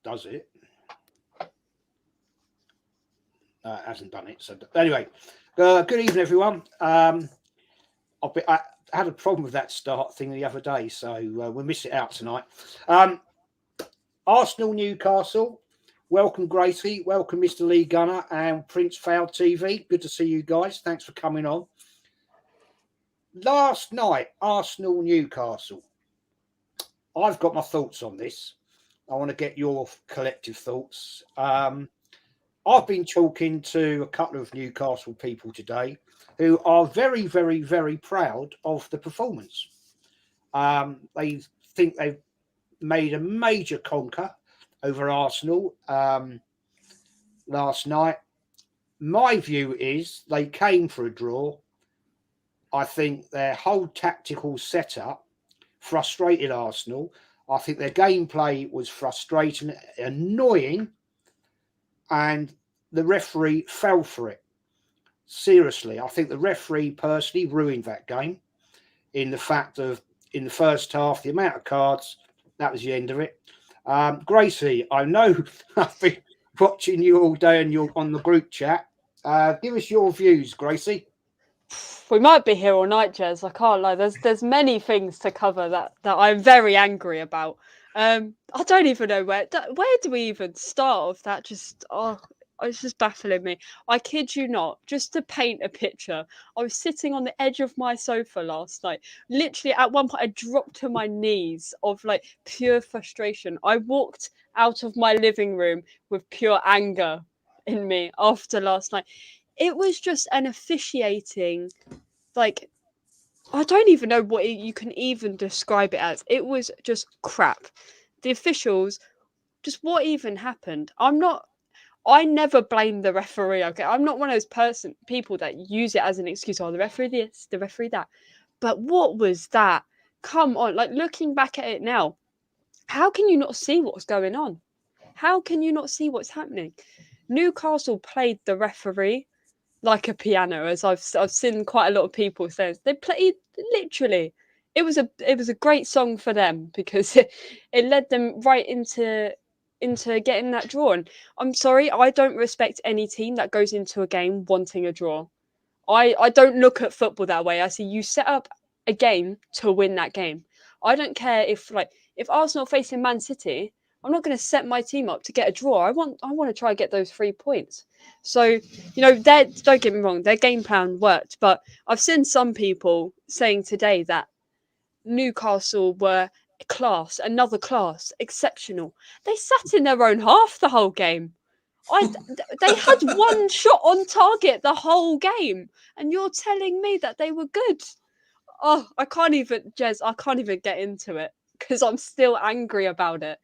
does it. It hasn't done it. So anyway, good evening, everyone. I had a problem with that start thing the other day, so we'll miss it out tonight. Arsenal Newcastle. Welcome, Gracie. Welcome, Mr. Lee Gunner and Prince Fuad TV. Good to see you guys. Thanks for coming on. Last night, Arsenal Newcastle. I've got my thoughts on this. I want to get your collective thoughts. I've been talking to a couple of Newcastle people today who are very, very, very proud of the performance. They think they've made a major conquer over Arsenal last night. My view is they came for a draw. I think their whole tactical setup frustrated Arsenal. I think their gameplay was frustrating, annoying, and the referee fell for it. Seriously, I think the referee personally ruined that game in the fact of, in the first half, the amount of cards, that was the end of it. Gracie, I know I've been watching you all day and you're on the group chat. Give us your views, Gracie. We might be here all night, Jez. I can't lie. There's many things to cover that I'm very angry about. I don't even know where do we even start with that? It's just baffling me. I kid you not. Just to paint a picture, I was sitting on the edge of my sofa last night. Literally, at one point, I dropped to my knees of like pure frustration. I walked out of my living room with pure anger in me after last night. It was just an officiating, like, I don't even know what you can even describe it as. It was just crap. The officials, just what even happened? I never blame the referee. Okay, I'm not one of those people that use it as an excuse. Oh, the referee this, the referee that. But what was that? Come on, like looking back at it now, how can you not see what's going on? How can you not see what's happening? Newcastle played the referee like a piano, as I've seen quite a lot of people say. They played literally. It was a great song for them because it led them right into getting that draw. And I'm sorry, I don't respect any team that goes into a game wanting a draw. I don't look at football that way. I see you set up a game to win that game. I don't care if Arsenal facing Man City, I'm not going to set my team up to get a draw. I want to try and get those 3 points. So, don't get me wrong, their game plan worked. But I've seen some people saying today that Newcastle were another class, exceptional. They sat in their own half the whole game. They had one shot on target the whole game, and you're telling me that they were good. Oh, I can't even get into it because I'm still angry about it.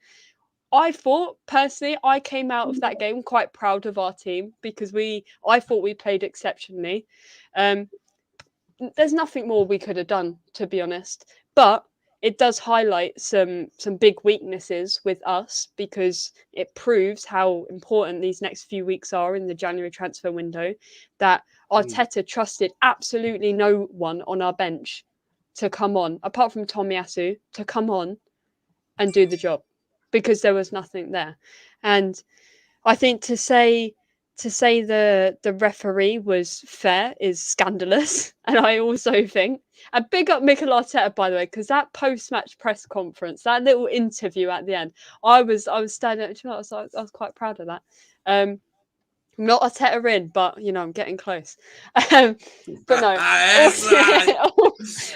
I thought personally, I came out of that game quite proud of our team because I thought we played exceptionally. There's nothing more we could have done, to be honest, but it does highlight some big weaknesses with us because it proves how important these next few weeks are in the January transfer window, that Arteta trusted absolutely no one on our bench to come on, apart from Tomiyasu, to come on and do the job because there was nothing there. And I think to say the referee was fair is scandalous. And I also think, and big up Mikel Arteta, by the way, because that post-match press conference, that little interview at the end, I was standing up, I was quite proud of that. I'm not Arteta in, but I'm getting close. But no,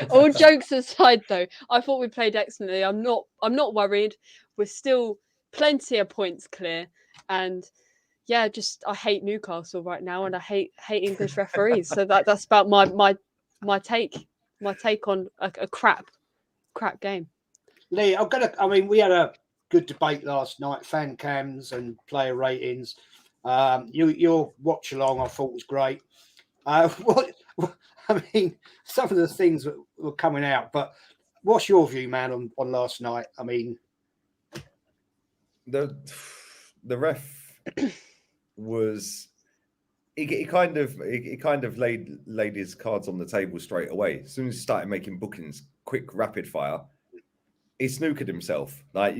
all jokes aside, though, I thought we played excellently. I'm not worried. We're still plenty of points clear, and yeah, I hate Newcastle right now, and I hate English referees. So that's about my take on a crap game. Lee, we had a good debate last night, fan cams and player ratings. Your watch along I thought was great. Some of the things that were coming out, but what's your view, man, on last night? I mean, the ref was he kind of laid his cards on the table straight away. As soon as he started making bookings, quick rapid fire, he snookered himself. Like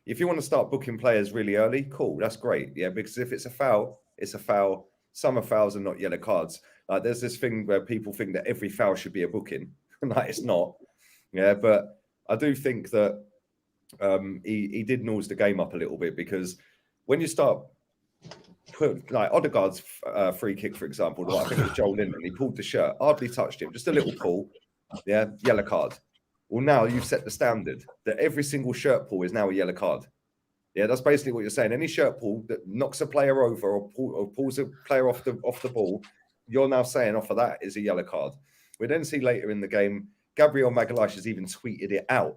If you want to start booking players really early, cool, that's great. Yeah, because if it's a foul, it's a foul. Some of fouls are not yellow cards. Like there's this thing where people think that every foul should be a booking. Like it's not. Yeah, but I do think that he did nose the game up a little bit, because when you start like Odegaard's free kick, for example, I think it was Joel Linton, he pulled the shirt, hardly touched him, just a little pull, yeah, yellow card. Well, now you've set the standard that every single shirt pull is now a yellow card. Yeah, that's basically what you're saying. Any shirt pull that knocks a player over or pulls a player off the ball, you're now saying off of that is a yellow card. We then see later in the game, Gabriel Magalhaes has even tweeted it out,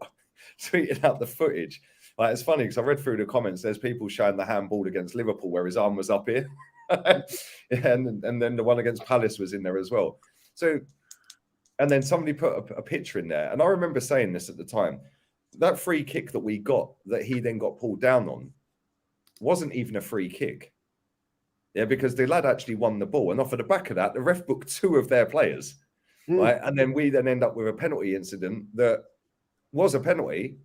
tweeted out the footage. Like, it's funny because I read through the comments. There's people showing the handball against Liverpool where his arm was up here, and then the one against Palace was in there as well. So, and then somebody put a picture in there, and I remember saying this at the time. That free kick that we got, that he then got pulled down on, wasn't even a free kick. Yeah, because the lad actually won the ball, and off of the back of that, the ref booked 2 of their players, right? And then we then end up with a penalty incident that was a penalty.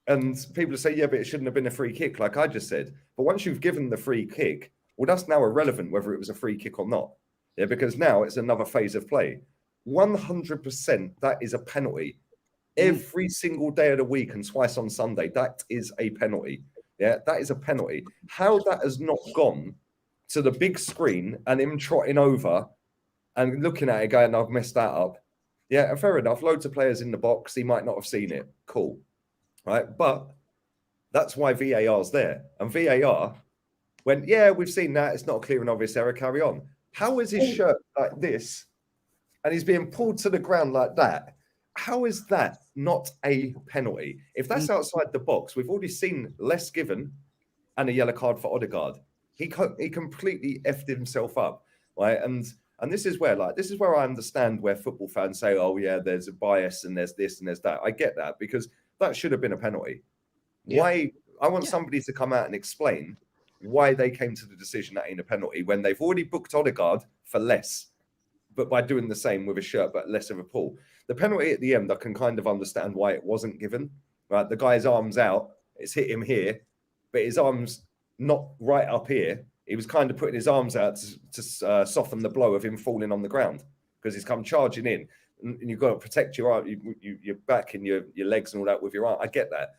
And people say, yeah, but it shouldn't have been a free kick, like I just said. But once you've given the free kick, well, that's now irrelevant whether it was a free kick or not. Yeah, because now it's another phase of play. 100% that is a penalty. Every single day of the week and twice on Sunday, that is a penalty. Yeah, that is a penalty. How that has not gone to the big screen and him trotting over and looking at it going, I've messed that up. Yeah, fair enough. Loads of players in the box. He might not have seen it. Cool. Right, but that's why VAR's there. And VAR, when, yeah, we've seen that, it's not a clear and obvious error, carry on. How is his shirt like this and he's being pulled to the ground like that? How is that not a penalty? If that's outside the box, we've already seen less given and a yellow card for Odegaard. He completely effed himself up, right? And this is where I understand where football fans say, oh yeah, there's a bias and there's this and there's that. I get that, because that should have been a penalty. Yeah. Why? I want somebody to come out and explain why they came to the decision that ain't a penalty when they've already booked Odegaard for less, but by doing the same with a shirt but less of a pull. The penalty at the end, I can kind of understand why it wasn't given. Right, the guy's arm's out, it's hit him here, but his arm's not right up here. He was kind of putting his arms out to soften the blow of him falling on the ground, because he's come charging in. And you've got to protect your arm, your back and your legs and all that with your arm. I get that.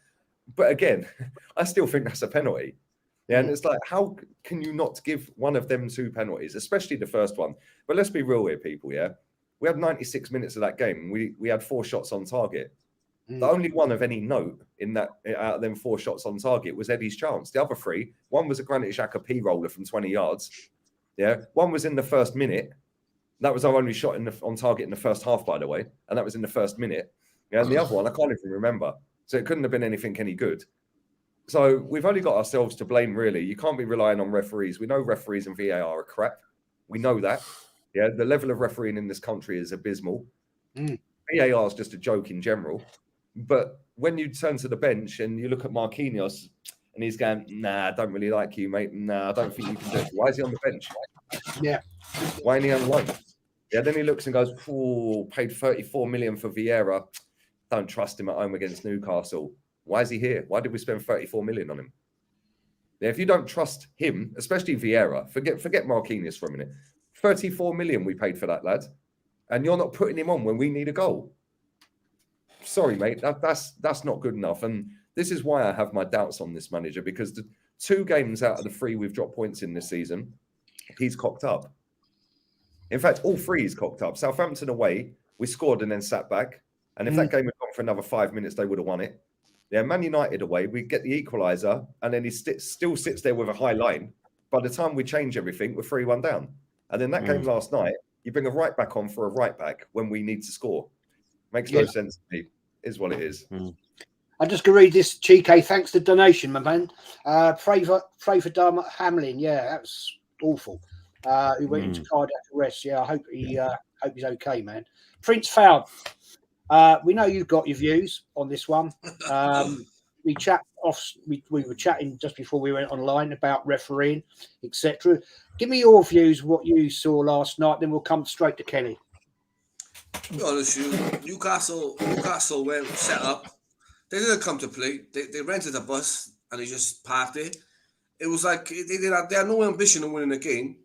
But again, I still think that's a penalty. Yeah, and it's like, how can you not give one of them 2 penalties, especially the first one? But let's be real here, people, yeah? We had 96 minutes of that game. We had 4 shots on target. The only one of any note in that out of them 4 shots on target was Eddie's chance. The other 3, one was a Granit Xhaka P roller from 20 yards. Yeah, one was in the first minute. That was our only shot on target in the first half, by the way, and that was in the first minute. Yeah, and the other one I can't even remember, so it couldn't have been anything any good. So we've only got ourselves to blame, really. You can't be relying on referees. We know referees and VAR are crap. We know that. Yeah, the level of refereing in this country is abysmal. VAR is just a joke in general. But when you turn to the bench and you look at Marquinhos and he's going, nah, I don't really like you, mate. Nah, I don't think you can do it. Why is he on the bench? Yeah. Why ain't he on loan? Yeah, then he looks and goes, oh, paid 34 million for Vieira. Don't trust him at home against Newcastle. Why is he here? Why did we spend 34 million on him? Yeah, if you don't trust him, especially Vieira, forget Marquinhos for a minute. 34 million we paid for that lad, and you're not putting him on when we need a goal. Sorry, mate, that's not good enough. And this is why I have my doubts on this manager, because the 2 games out of the 3 we've dropped points in this season, he's cocked up. In fact, all 3 he's cocked up. Southampton away, we scored and then sat back. And if that game had gone for another 5 minutes, they would have won it. Yeah, Man United away, we get the equaliser, and then he still sits there with a high line. By the time we change everything, we're 3-1 down. And then that game last night, you bring a right back on for a right back when we need to score. Makes no sense to me. Is what it is. I'm just going to read this, Chike. Thanks for the donation, my man. Pray for Dermot Hamlin. Yeah, that's awful. Who went into cardiac arrest. Yeah, I hope he's okay, man. Prince Fuad. We know you've got your views on this one. We were chatting just before we went online about refereeing, etc. Give me your views, what you saw last night, then we'll come straight to Kenny. To be honest with you, Newcastle went set up. They didn't come to play. They rented a bus and they just parked it. It was like they had no ambition of winning the game.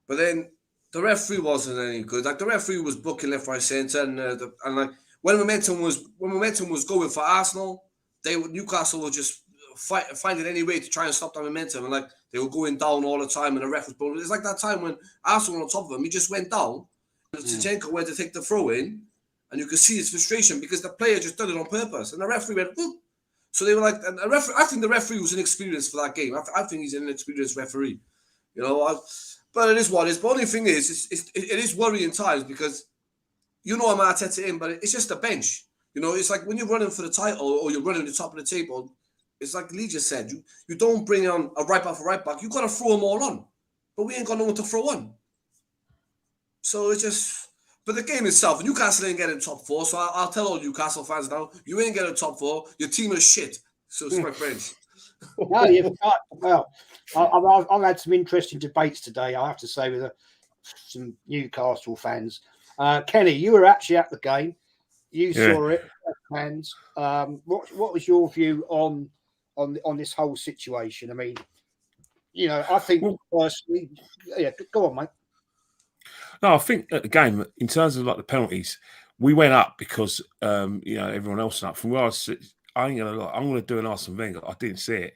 But then the referee wasn't any good. Like the referee was booking left, right, centre, and like when momentum was going for Arsenal, Newcastle were just finding any way to try and stop that momentum, and like they were going down all the time, and the ref was blowing. It's like that time when Arsenal were on top of him, he just went down, and Zinchenko went to take the throw in, and you could see his frustration because the player just done it on purpose, and the referee went, whoop. So they were like, and I think the referee was inexperienced for that game. I think he's an inexperienced referee, you know. But it is what it is. But the only thing is, it is worrying times because you know I'm Arteta in, but it's just a bench. You know, it's like when you're running for the title or you're running the top of the table, it's like Lee just said, you don't bring on a right back for right back. You've got to throw them all on. But we ain't got no one to throw on. So it's just, but the game itself, Newcastle ain't getting top four. So I'll tell all Newcastle fans now, you ain't getting top four. Your team is shit. So it's my friends. No, you've got, well, I've had some interesting debates today, I have to say, with some Newcastle fans. Kenny, you were actually at the game. You saw it, fans. What was your view on this whole situation? I mean, you know, I think personally, yeah, go on, mate. No, I think at the game, in terms of like the penalties, we went up because you know, everyone else went up. From where I was, I'm gonna do an Arsene Wenger. I didn't see it.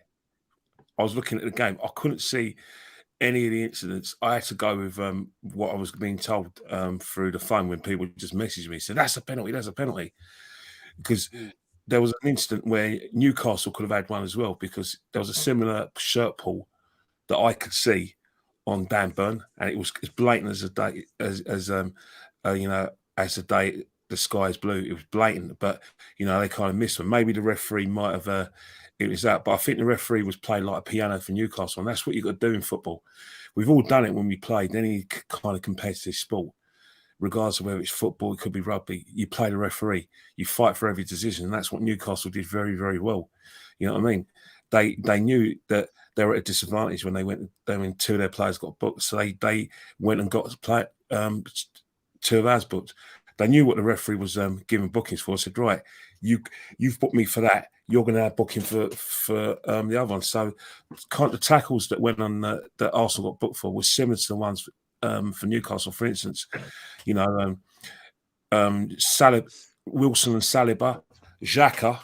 I was looking at the game. I couldn't see any of the incidents. I had to go with what I was being told through the phone when people just messaged me, said, that's a penalty, that's a penalty. Because there was an incident where Newcastle could have had one as well, because there was a similar shirt pull that I could see on Dan Burn, and it was as blatant as a day, you know, as the day the sky is blue. It was blatant, but you know, they kind of missed one. Maybe the referee might have it was that, but I think the referee was playing like a piano for Newcastle, and that's what you've got to do in football. We've all done it when we played any kind of competitive sport, regardless of whether it's football, it could be rugby. You play the referee, you fight for every decision, and that's what Newcastle did very, very well. You know what I mean? They knew that they were at a disadvantage when when two of their players got booked, so they went and got to play two of ours booked. They knew what the referee was giving bookings for. Said, right, you've booked me for that. You're going to have booking for the other one. So, kind of the tackles that went on that Arsenal got booked for were similar to the ones for Newcastle, for instance. You know, Wilson and Saliba, Xhaka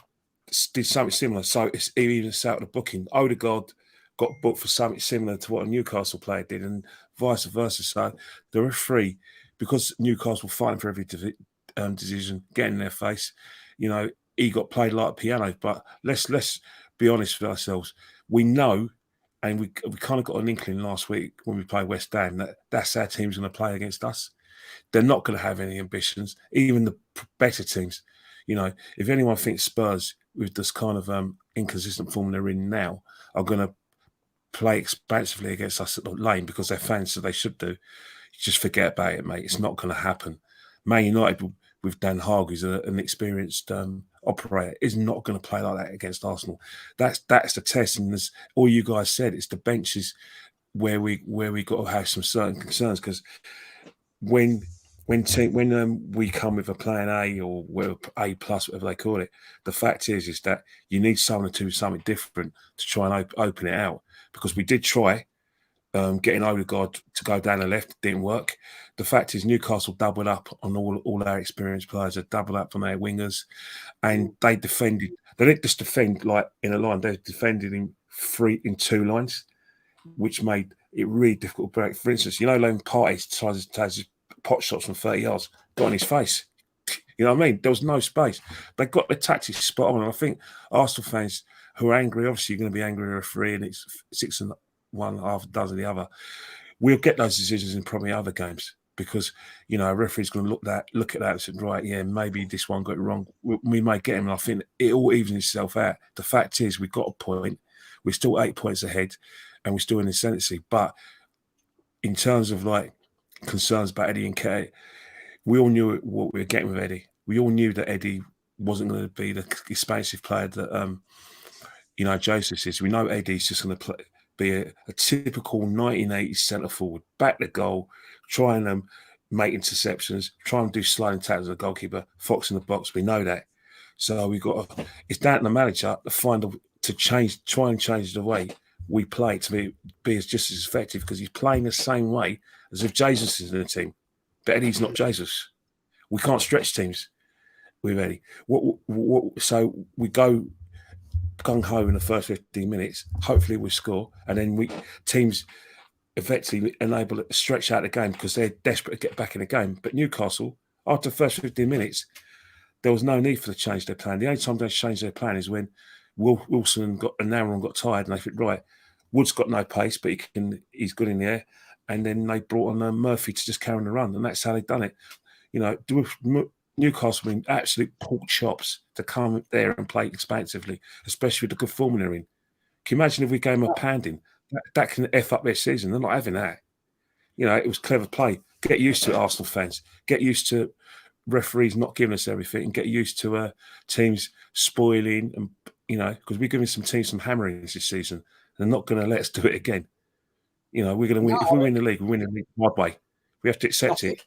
did something similar. So it's even out of the booking. Odegaard got booked for something similar to what a Newcastle player did, and vice versa. So the referee, because Newcastle fighting for every decision, getting in their face, you know, he got played like a piano. But let's be honest with ourselves. We know, and we kind of got an inkling last week when we played West Ham that that's how teams going to play against us. They're not going to have any ambitions, even the better teams. You know, if anyone thinks Spurs, with this kind of inconsistent form they're in now, are going to play expansively against us at the lane because they're fans, so they should do, just forget about it, mate. It's not going to happen. Man United with Dan Hag, who's an experienced operator, is not going to play like that against Arsenal. That's the test, and as all you guys said, it's the benches where we got to have some certain concerns, because when we come with a plan A or A plus, whatever they call it, the fact is that you need someone to do something different to try and open it out. Because we did try getting Odegaard to go down the left, it didn't work. The fact is Newcastle doubled up on all our experienced players, they doubled up on their wingers, and they defended. They didn't just defend like in a line; they defended in two lines, which made it really difficult to break. For instance, you know, when Partey tries to pot shots from 30 yards, got on his face. You know what I mean? There was no space. They got the tactics spot on. And I think Arsenal fans who are angry, obviously you're going to be angry at a referee, and it's 6-1, half a dozen the other. We'll get those decisions in probably other games, because, you know, a referee's going to look at that and say, right, yeah, maybe this one got it wrong. We may get him, and I think it all evens itself out. The fact is we've got a point. We're still 8 points ahead, and we're still in the ascendancy. But in terms of like concerns about Eddie and Kate, we all knew what we were getting with Eddie. We all knew that Eddie wasn't going to be the expansive player that you know, Joseph is. We know Eddie's just going to be a typical 1980s centre forward, back the goal, try and make interceptions, try and do sliding tackles of the goalkeeper, fox in the box. We know that. So it's down to the manager to try and change the way we play to be just as effective, because he's playing the same way as if Jesus is in the team. But Eddie's not Jesus. We can't stretch teams with Eddie. So we go gung-ho in the first 15 minutes. Hopefully we score. And then teams effectively enable it to stretch out the game because they're desperate to get back in the game. But Newcastle, after the first 15 minutes, there was no need for them to change their plan. The only time they changed their plan is when Wilson and Aaron got tired, and they think, right, Wood's got no pace, but he's good in the air. And then they brought on Murphy to just carry on the run, and that's how they've done it. You know, Newcastle been absolute pork chops to come there and play expansively, especially with the good form they're in. Can you imagine if we gave them a pounding? That can F up their season. They're not having that. You know, it was clever play. Get used to it, Arsenal fans. Get used to referees not giving us everything, and get used to teams spoiling, and you know, because we're giving some teams some hammerings this season. They're not going to let us do it again. You know, we're going to win. If we win the league, we win the league my way. We have to accept it.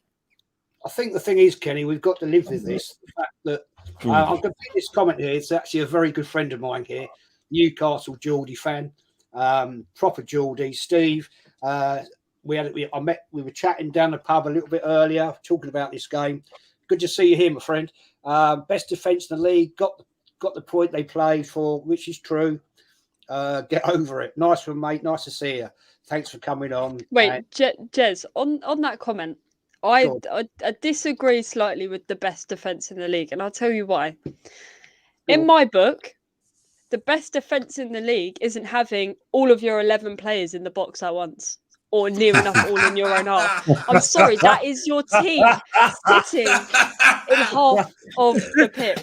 I think the thing is, Kenny, we've got to live with this. The fact that I'm going to put this comment here. It's actually a very good friend of mine here, Newcastle Geordie fan, proper Geordie, Steve. We were chatting down the pub a little bit earlier, talking about this game. Good to see you here, my friend. Best defence in the league. Got the point they played for, which is true. Get over it. Nice one, mate. Nice to see you. Thanks for coming on. Wait, Jez, on that comment, I disagree slightly with the best defence in the league, and I'll tell you why. In my book, the best defence in the league isn't having all of your 11 players in the box at once, or near enough all in your own half. I'm sorry, that is your team sitting in half of the pitch.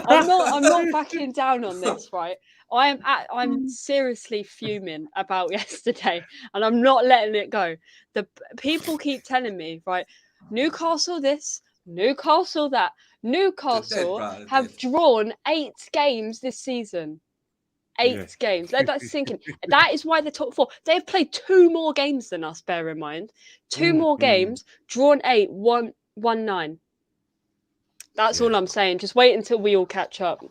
I'm not backing down on this, right? I'm seriously fuming about yesterday, and I'm not letting it go. The people keep telling me, right, Newcastle this, Newcastle that. Newcastle have drawn 8 games this season. 8 games. Let that sink in. That is why they're top 4. They've played 2 more games than us, bear in mind. 2 more games, drawn 8, won 9. That's all I'm saying. Just wait until we all catch up.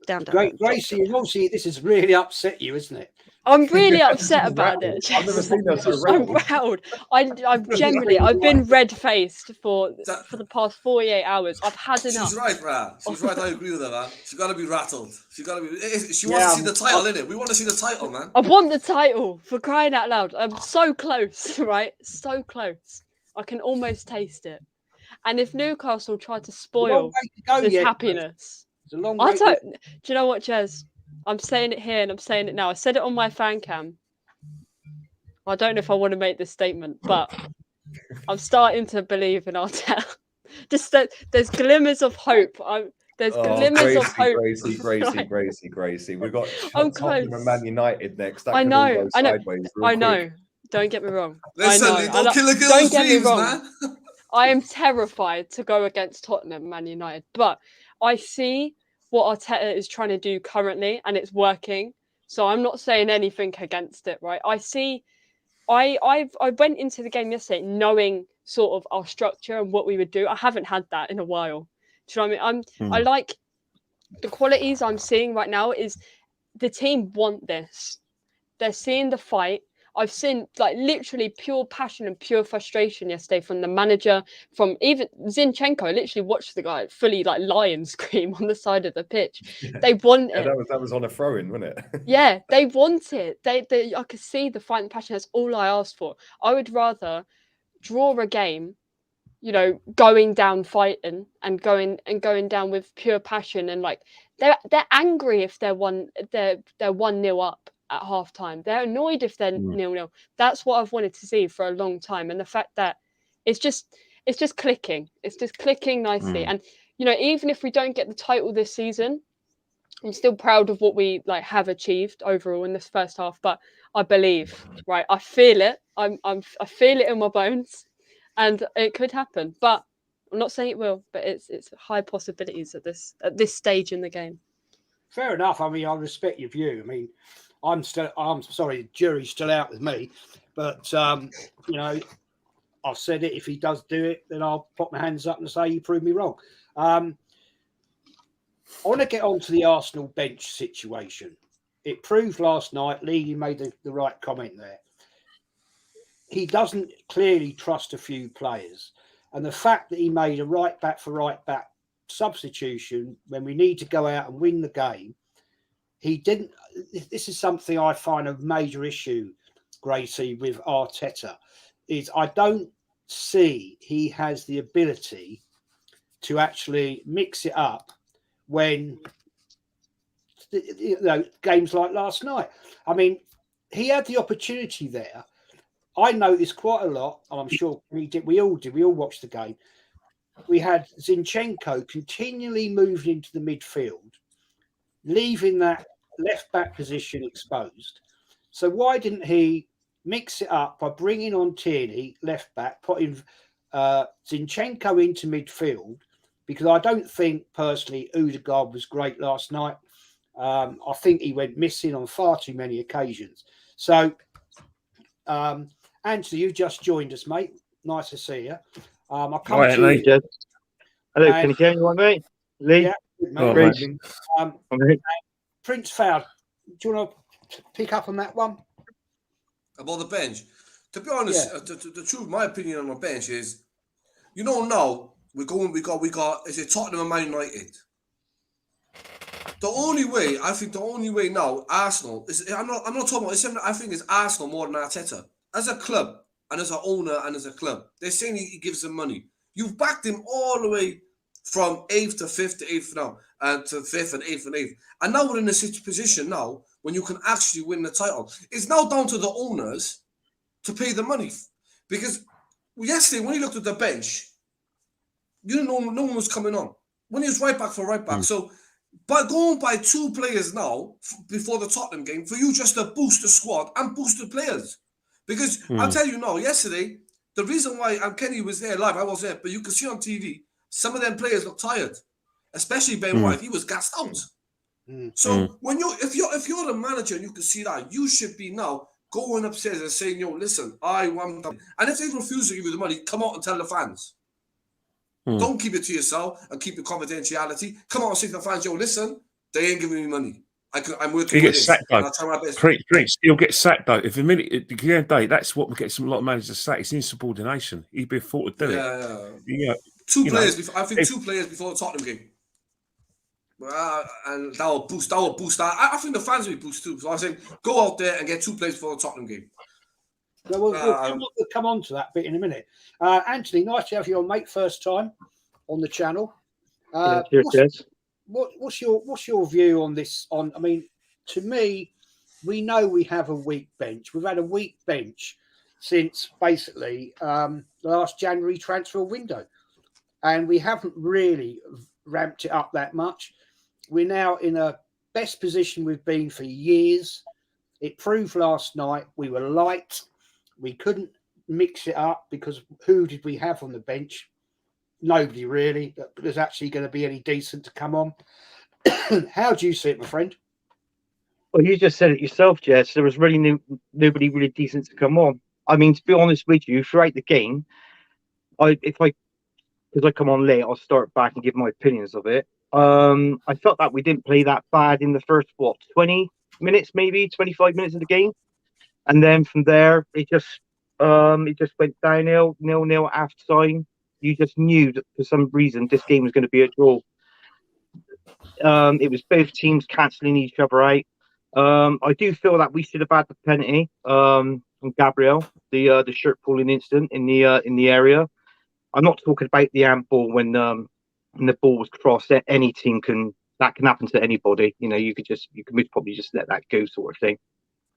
Down. Gracie, obviously this has really upset you, isn't it? I'm really upset about it. I've never seen that so I'm proud. I've been red-faced for the past 48 hours. I've had enough. She's right, Brad. She's right. I agree with her, man. She's got to be rattled. She wants to see the title, innit? We want to see the title, man. I want the title, for crying out loud. I'm so close, right? So close. I can almost taste it. And if Newcastle tried to spoil this happiness, do you know what, Jez? I'm saying it here and I'm saying it now. I said it on my fan cam. I don't know if I want to make this statement, but I'm starting to believe in Arteta. Just that there's glimmers of hope. There's glimmers of hope. Gracie. We've got I'm Tottenham close. and Man United next. That I could all know. go sideways I know. quick. Don't get me wrong. Listen, I know. don't kill a girl's Don't get me dreams, wrong. man. I am terrified to go against Tottenham, Man United, but I see what Arteta is trying to do currently, and it's working. So I'm not saying anything against it, right? I went into the game yesterday knowing sort of our structure and what we would do. I haven't had that in a while. Do you know what I mean? I like the qualities I'm seeing right now is the team want this. They're seeing the fight. I've seen like literally pure passion and pure frustration yesterday from the manager, from even Zinchenko. I literally watched the guy fully like lion scream on the side of the pitch. Yeah. They want it. That was on a throw-in, wasn't it? Yeah, they want it. I could see the fight and passion. That's all I asked for. I would rather draw a game, you know, going down fighting and going down with pure passion, and like they're angry if they're 1-0 up at half time. They're annoyed if they're 0-0. That's what I've wanted to see for a long time. And the fact that it's just clicking. It's just clicking nicely. And you know, even if we don't get the title this season, I'm still proud of what we like have achieved overall in this first half. But I believe, right? I feel it. I feel it in my bones, and it could happen. But I'm not saying it will. But it's high possibilities at this stage in the game. Fair enough. I mean, I respect your view. I mean, I'm sorry, the jury's still out with me, but you know, I've said it. If he does do it, then I'll put my hands up and say you proved me wrong. I want to get on to the Arsenal bench situation. It proved last night, Lee made the right comment there. He doesn't clearly trust a few players. And the fact that he made a right back for right back substitution when we need to go out and win the game, he didn't. This is something I find a major issue, Gracie, with Arteta, is I don't see he has the ability to actually mix it up when, games like last night. I mean, he had the opportunity there. I noticed quite a lot, and I'm sure we all watched the game. We had Zinchenko continually moving into the midfield, leaving that left back position exposed. So why didn't he mix it up by bringing on Tierney, left back, putting Zinchenko into midfield? Because I don't think personally Odegaard was great last night. I think he went missing on far too many occasions. So, Anthony, you just joined us, mate. Nice to see you. I come Right, to mate. you. Hello, can you hear me, all right, mate? Lee? Yeah, Oh, mate. mate. Prince Fuad, do you want to pick up on that one? About the bench. To be honest, the truth, my opinion on the bench is, now we got. Is it Tottenham and Man United? The only way now, Arsenal is. I'm not talking about. I think it's Arsenal more than Arteta as a club and as an owner and as a club. They're saying he gives them money. You've backed him all the way from 8th to 5th to 8th now, and to 5th and 8th and 8th. And now we're in a position now when you can actually win the title. It's now down to the owners to pay the money. Because yesterday, when he looked at the bench, no one was coming on. When he was right back for right back. So by going by 2 players now before the Tottenham game, for you just to boost the squad and boost the players. Because I'll tell you now, yesterday, the reason why Kenny was there live, I was there, but you could see on TV, some of them players look tired, especially Ben White. He was gassed out. So when if you're the manager and you can see that, you should be now going upstairs and saying, listen, I want them. And if they refuse to give you the money, come out and tell the fans. Don't keep it to yourself and keep your confidentiality. Come out and say to the fans, listen, they ain't giving me money. I'm working. He gets sacked though. Prince, he'll get sacked though. If at the end of the day, that's what gets a lot of managers sacked. It's insubordination. He'd be thought to do it. Yeah. 2 players before. I think 2 players before the Tottenham game. And that will boost. I think the fans will be boosted too. So I say, go out there and get 2 players before the Tottenham game. We'll come on to that bit in a minute. Anthony, nice to have you on, mate. First time on the channel. Cheers. What's your view on this? I mean, to me, we know we have a weak bench. We've had a weak bench since basically the last January transfer window, and we haven't really ramped it up that much. We're now in a best position we've been for years. It proved last night we were light. We couldn't mix it up because who did we have on the bench? Nobody really. There's actually going to be any decent to come on. How do you see it, my friend? Well, you just said it yourself, Jess. There was really nobody really decent to come on. I mean, to be honest with you, throughout the game, because I come on late, I'll start back and give my opinions of it. I felt that we didn't play that bad in the first 20 minutes, maybe 25 minutes of the game, and then from there it just went downhill, 0-0 at half time. You just knew that for some reason this game was going to be a draw. It was both teams cancelling each other out. I do feel that we should have had the penalty from Gabriel, the shirt pulling incident in the area. I'm not talking about the handball when the ball was crossed. Any team can happen to anybody. You could probably just let that go, sort of thing.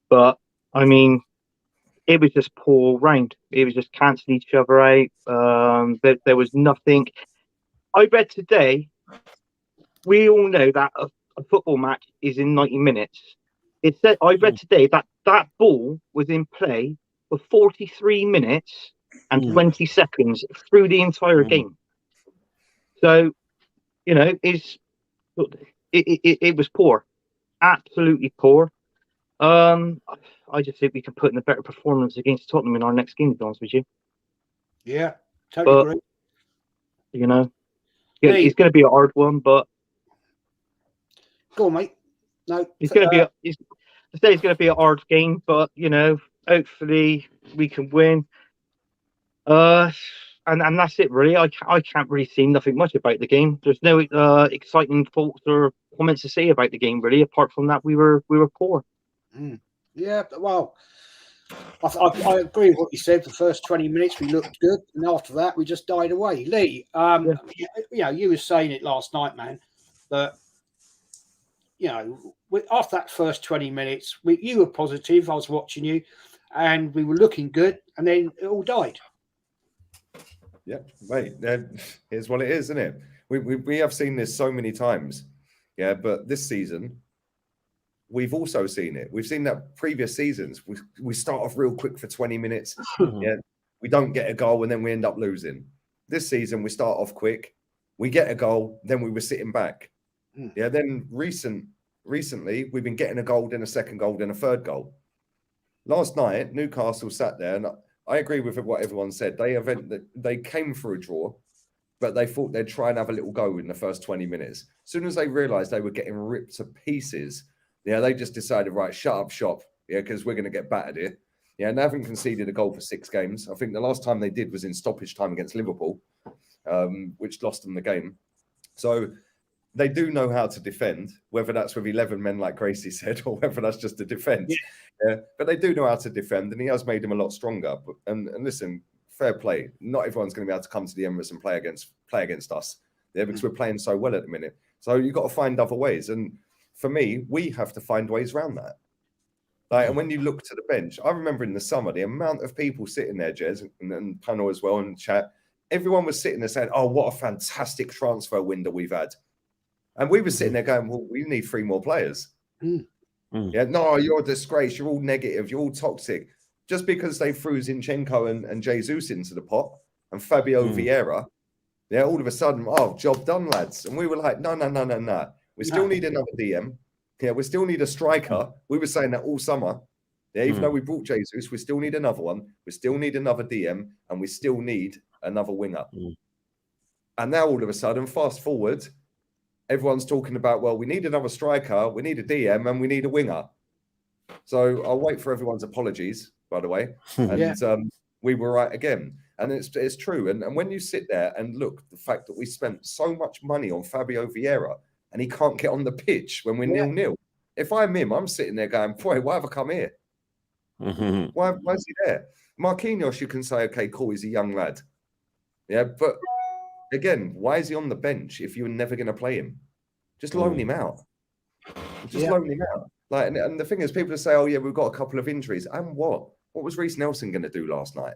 But I mean, it was just poor round. It was just cancelling each other out. There was nothing. I read today. We all know that a football match is in 90 minutes. It said I read today that ball was in play for 43 minutes and 20 seconds through the entire game. So, it was poor, absolutely poor. I just think we can put in a better performance against Tottenham in our next game, to be honest with you. Yeah, totally agree. It's going to be a hard one, but Go on, mate. No, It's going to be. I say it's going to be a hard game, but hopefully we can win. And that's it really. I can't really see nothing much about the game. There's no exciting thoughts or comments to say about the game really. Apart from that, we were poor. Yeah, well, I agree with what you said. The first 20 minutes we looked good, and after that we just died away. Lee, you were saying it last night, man, that after that first 20 minutes, you were positive. I was watching you, and we were looking good, and then it all died. Yeah, mate. Here's what it is, isn't it? We have seen this so many times, yeah. But this season, we've also seen it. We've seen that previous seasons. We start off real quick for 20 minutes, yeah. We don't get a goal, and then we end up losing. This season, we start off quick, we get a goal, then we were sitting back. Yeah. Then recently, we've been getting a goal, then a second goal, then a third goal. Last night, Newcastle sat there, and I agree with what everyone said. They came for a draw, but they thought they'd try and have a little go in the first 20 minutes. As soon as they realised they were getting ripped to pieces, they just decided, right, shut up shop, because we're going to get battered here. Yeah, and they haven't conceded a goal for 6 games. I think the last time they did was in stoppage time against Liverpool, which lost them the game. So they do know how to defend, whether that's with 11 men, like Gracie said, or whether that's just a defence. Yeah. But they do know how to defend, and he has made them a lot stronger. And listen, fair play. Not everyone's going to be able to come to the Emirates and play against us, because we're playing so well at the minute. So you've got to find other ways. And for me, we have to find ways around that. And when you look to the bench, I remember in the summer, the amount of people sitting there, Jez, and panel as well, and chat, everyone was sitting there saying, oh, what a fantastic transfer window we've had. And we were sitting there going, well, we need 3 more players. Yeah, no, you're a disgrace. You're all negative. You're all toxic. Just because they threw Zinchenko and Jesus into the pot and Fabio Vieira, all of a sudden, job done, lads. And we were like, no. We still need another DM. Yeah, we still need a striker. We were saying that all summer. Yeah, even though we brought Jesus, we still need another one. We still need another DM, and we still need another winger. And now all of a sudden, fast forward, everyone's talking about, well, we need another striker, we need a DM, and we need a winger. So I'll wait for everyone's apologies, by the way. And we were right again. And it's true. And when you sit there and look, the fact that we spent so much money on Fabio Vieira and he can't get on the pitch when we're 0-0. If I'm him, I'm sitting there going, boy, why have I come here? Why is he there? Marquinhos, you can say, okay, cool, he's a young lad. Yeah, but again, why is he on the bench if you're never going to play him? Just loan him out. Just loan him out. And the thing is, people say, oh, yeah, we've got a couple of injuries. And what? What was Reece Nelson going to do last night?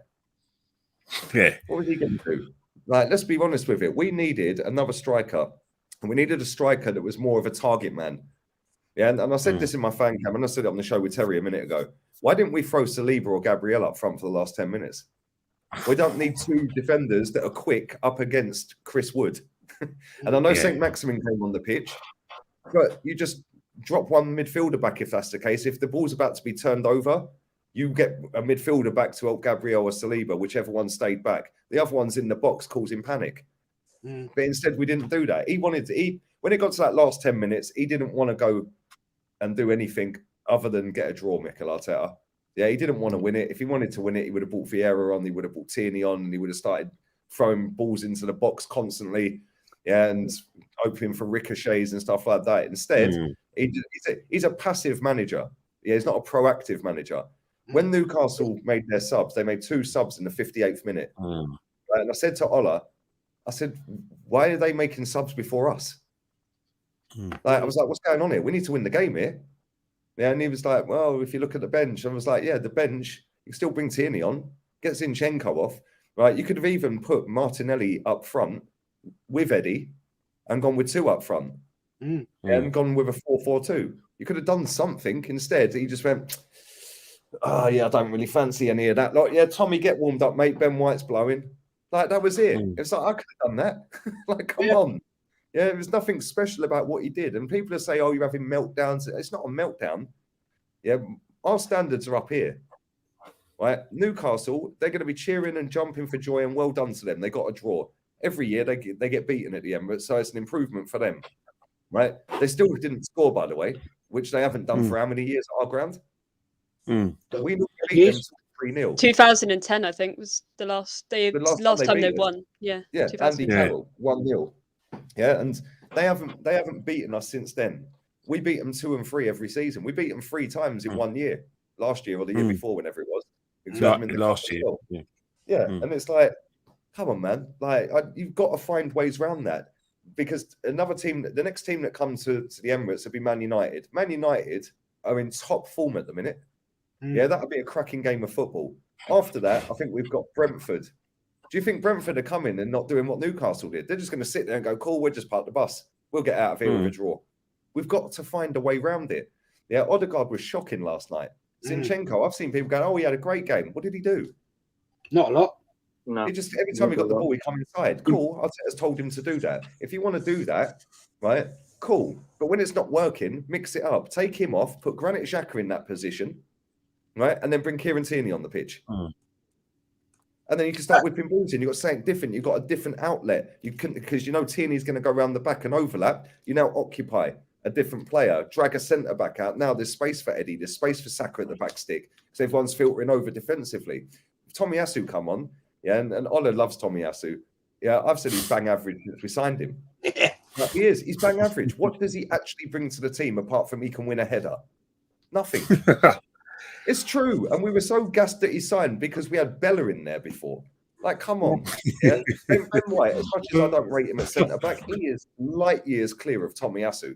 Yeah. What was he going to do? Let's be honest with it. We needed another striker. And we needed a striker that was more of a target man. Yeah, and I said this in my fan cam, and I said it on the show with Terry a minute ago. Why didn't we throw Saliba or Gabriel up front for the last 10 minutes? We don't need 2 defenders that are quick up against Chris Wood. And I know St. Maximin came on the pitch, but you just drop one midfielder back if that's the case. If the ball's about to be turned over, you get a midfielder back to Gabriel or Saliba, whichever one stayed back. The other one's in the box causing panic. But instead, we didn't do that. When it got to that last 10 minutes, he didn't want to go and do anything other than get a draw, Mikel Arteta. Yeah, he didn't want to win it. If he wanted to win it, he would have brought Vieira on, he would have brought Tierney on, and he would have started throwing balls into the box constantly, and hoping for ricochets and stuff like that. Instead, he's a passive manager. Yeah, he's not a proactive manager. When Newcastle made their subs, they made 2 subs in the 58th minute. And I said to Ola, I said, why are they making subs before us? I was like, what's going on here? We need to win the game here. Yeah, and he was like, well, if you look at the bench, I was like, yeah, the bench, you can still bring Tierney on, get Zinchenko off, right? You could have even put Martinelli up front with Eddie and gone with 2 up front and gone with a 4-4-2. You could have done something. Instead, he just went, oh, yeah, I don't really fancy any of that. Like, yeah, Tommy, get warmed up, mate. Ben White's blowing. Like, that was it. It's like, I could have done that. Come on. Yeah, there was nothing special about what he did. And people are saying, oh, you're having meltdowns. It's not a meltdown. Yeah, our standards are up here. Right? Newcastle, they're going to be cheering and jumping for joy, and well done to them. They got a draw. Every year they get beaten at the Emirates, so it's an improvement for them. right? They still didn't score, by the way, which they haven't done for how many years at our ground? Mm. We beat them 3-0. 2010, I think, was the last last time they beat us. won. Yeah, Yeah, 2010. Andy Carroll, 1-0. Yeah, and they haven't beaten us since then. We beat them 2 and 3 every season. We beat them 3 times in 1 year, last year or the year before, whenever it was. Because we had them in the last cup as year. well. Yeah. And it's like, come on, man! Like you've got to find ways around that, because another team, the next team that comes to the Emirates will be Man United. Man United are in top form at the minute. Yeah, that'll be a cracking game of football. After that, I think we've got Brentford. Do you think Brentford are coming and not doing what Newcastle did? They're just going to sit there and go, cool, we'll just park the bus. We'll get out of here with a draw. We've got to find a way around it. Yeah, Odegaard was shocking last night. Zinchenko, I've seen people going, oh, he had a great game. What did he do? Not a lot. No. He just, every time he got the ball, he come inside. Cool, Arteta's told him to do that. If you want to do that, right, cool. But when it's not working, mix it up. Take him off, put Granit Xhaka in that position, right, and then bring Kieran Tierney on the pitch. And then you can start whipping balls in. You've got something different. You've got a different outlet. You can, because you know Tierney's going to go around the back and overlap. You now occupy a different player, drag a centre back out. Now there's space for Eddie. There's space for Saka at the back stick because everyone's filtering over defensively. If Tomiyasu come on, yeah, and Ola loves Tomiyasu. Yeah, I've said he's bang average since we signed him. But he is. He's bang average. What does he actually bring to the team apart from he can win a header? Nothing. It's true. And we were so gassed that he signed because we had Bella in there before. Like, come on. Yeah? Ben White, as much as I don't rate him at centre-back, he is light years clear of Tomiyasu.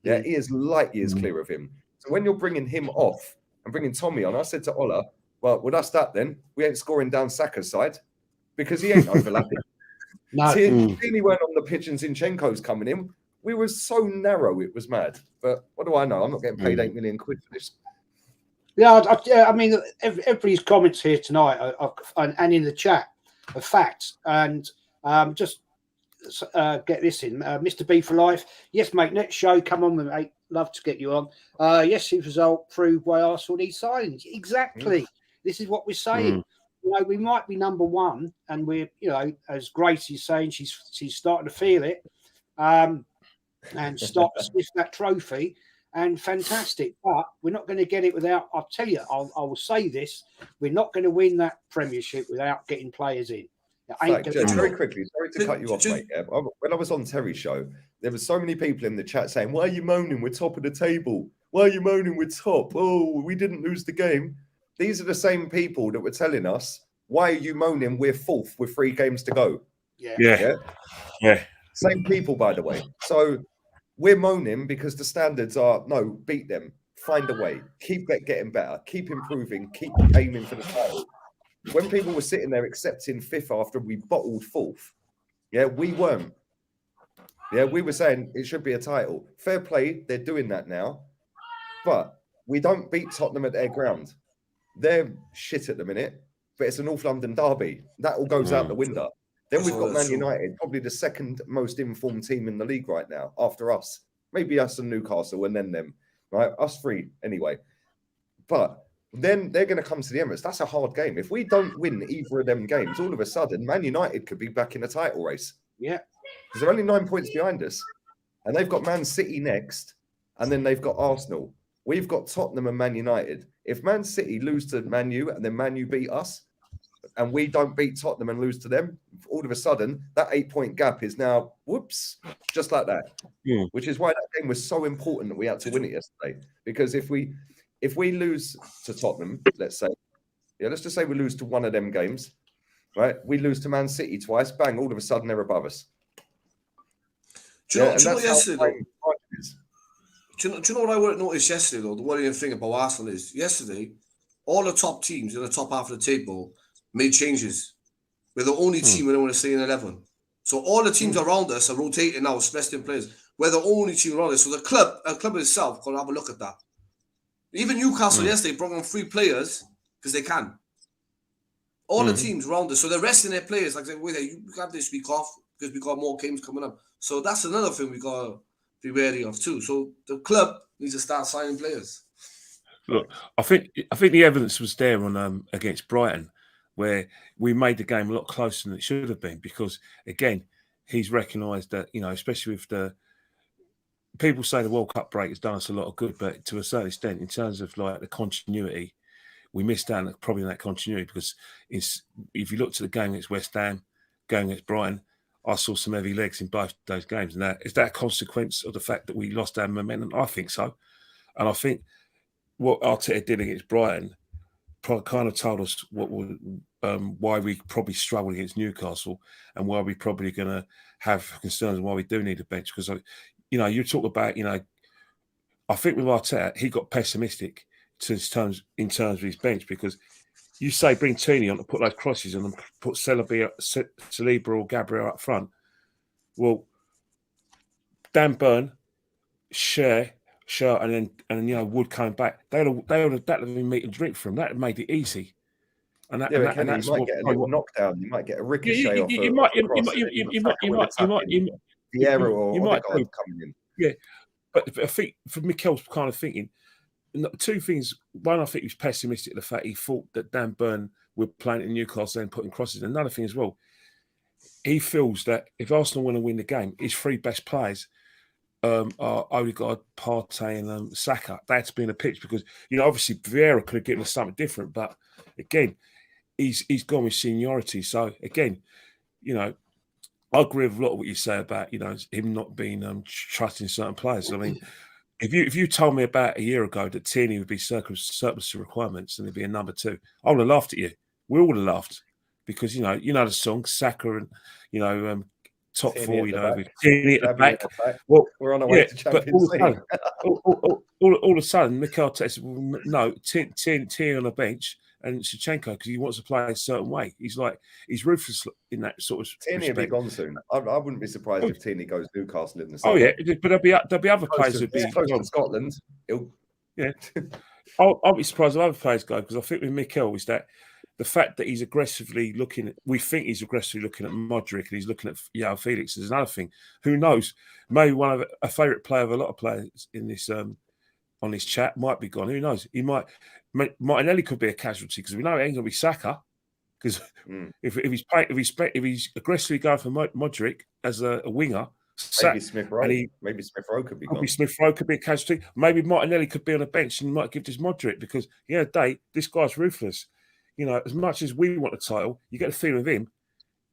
Yeah, he is light years clear of him. So when you're bringing him off and bringing Tommy on, I said to Ola, well, that's that then. We ain't scoring down Saka's side because he ain't overlapping. No. Tierney weren't on the pitch and Zinchenko's coming in. We were so narrow, it was mad. But what do I know? I'm not getting paid 8 million quid for this. Yeah, I mean, everybody's comments here tonight and in the chat are facts. And just get this in. Mr. B for life. Yes, mate, next show. Come on, mate. Love to get you on. Yes, his result proved why Arsenal need signings. Exactly. This is what we're saying. You know, we might be number one, and we're, you know, as Gracie's saying, she's starting to feel it, and start to sniff that trophy. And fantastic, but we're not going to get it without. I'll tell you, I will say this: we're not going to win that Premiership without getting players in. Very quickly, sorry to cut you off, mate. When I was on Terry's show, there were so many people in the chat saying, "Why are you moaning? We're top of the table. Why are you moaning? We're top. Oh, we didn't lose the game." These are the same people that were telling us, "Why are you moaning? We're fourth with 3 games to go." Yeah. Same people, by the way. So we're moaning because the standards are no, beat them, find a way, keep getting better, keep improving, keep aiming for the title. When people were sitting there accepting 5th after we bottled 4th, yeah, we weren't. Yeah, we were saying it should be a title. Fair play, they're doing that now, but we don't beat Tottenham at their ground. They're shit at the minute, but it's a North London derby. That all goes out the window. Then we've got Man United, probably the second most informed team in the league right now, after us. Maybe us and Newcastle, and then them, right? Us 3, anyway. But then they're going to come to the Emirates. That's a hard game. If we don't win either of them games, all of a sudden, Man United could be back in a title race. Yeah. Because they're only 9 points behind us. And they've got Man City next, and then they've got Arsenal. We've got Tottenham and Man United. If Man City lose to Man U, and then Man U beat us, and we don't beat Tottenham and lose to them, all of a sudden, that 8-point gap is now, whoops, just like that. Yeah. Which is why that game was so important that we had to win it yesterday. Because if we lose to Tottenham, let's just say we lose to one of them games, right? We lose to Man City twice, bang, all of a sudden they're above us. Do you know what I noticed yesterday, though? The worrying thing about Arsenal is, yesterday, all the top teams in the top half of the table made changes. We're the only team we don't want to stay in 11. So all the teams around us are rotating now, resting players. We're the only team around us. So the club itself, got to have a look at that. Even Newcastle yesterday brought on 3 players because they can. All the teams around us, so they're resting their players. Like, wait, you have this week off because we got more games coming up. So that's another thing we got to be wary of too. So the club needs to start signing players. Look, I think the evidence was there on against Brighton, where we made the game a lot closer than it should have been. Because again, he's recognised that, you know, especially with the people say the World Cup break has done us a lot of good, but to a certain extent, in terms of like the continuity, we missed out probably in that continuity because if you look to the game against West Ham, game against Brighton, I saw some heavy legs in both those games. And is that a consequence of the fact that we lost our momentum? I think so. And I think what Arteta did against Brighton kind of told us why we probably struggled against Newcastle and why we're probably going to have concerns and why we do need a bench. Because, you talk about, I think with Arteta, he got pessimistic in terms of his bench because you say bring Tini on to put those crosses on and put Saliba or Gabriel up front. Well, Dan Burn, Cher, and then Wood coming back. That would have been meat and drink for him. That would made it easy. And that's you might get a little knockdown. You might get a ricochet off. You might. Vieira or Odegaard coming in. Yeah, but I think for Mikel's kind of thinking, two things. One, I think he was pessimistic at the fact he thought that Dan Burn would playing in Newcastle and putting crosses. And another thing as well, he feels that if Arsenal want to win the game, his three best players are Odegaard, Partey, and Saka. They had to be in the pitch because obviously Vieira could have given us something different, but again, he's gone with seniority. So again, I agree with a lot of what you say about him not being trusting certain players. I mean, if you told me about a year ago that Tierney would be surplus to requirements and he'd be a number 2, I would have laughed at you. We all would have laughed because the song Saka and top Tierney 4, with Tierney at the back. Well, we're on our way to Champions League. All of a sudden, Mikel says, well, no, Tierney on the bench. And Zinchenko, because he wants to play a certain way. He's ruthless in that sort of Tierney will be gone soon. I wouldn't be surprised if Tierney goes Newcastle in the summer. Oh, yeah, but there'll be other players who'd be close to Scotland. Yeah. I'll be surprised if other players go, because I think with Mikel is that the fact that he's aggressively looking, we think he's aggressively looking at Modric and he's looking at João Felix is another thing. Who knows? Maybe one of a favourite player of a lot of players in this on this chat might be gone. Who knows? He Martinelli could be a casualty because we know it ain't going to be Saka. Because if he's aggressively going for Modric as a winger, maybe Smith Rowe could be gone. Maybe Smith Rowe could be a casualty. Maybe Martinelli could be on a bench and might give this Modric because this guy's ruthless. As much as we want the title, you get the feeling of him.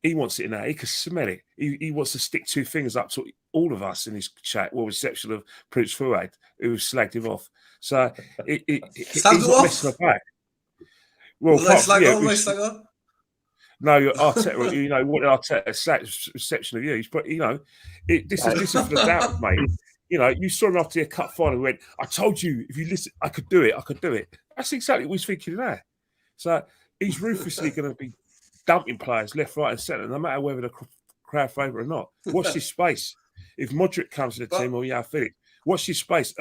He wants it now. He can smell it. He wants to stick 2 fingers up to all of us in his chat, with the exception of Prince Fuad, who slagged him off. So he's not messing about. Well, no, Arteta. What Arteta's reception of you? But this is for the doubt, mate. You saw him after your cup final. And went, I told you if you listen, I could do it. I could do it. That's exactly what he's thinking there. So he's ruthlessly going to be dumping players left, right, and centre, no matter whether the crowd favour or not. Watch this space. If Modric comes to the team or Felix, watch this space.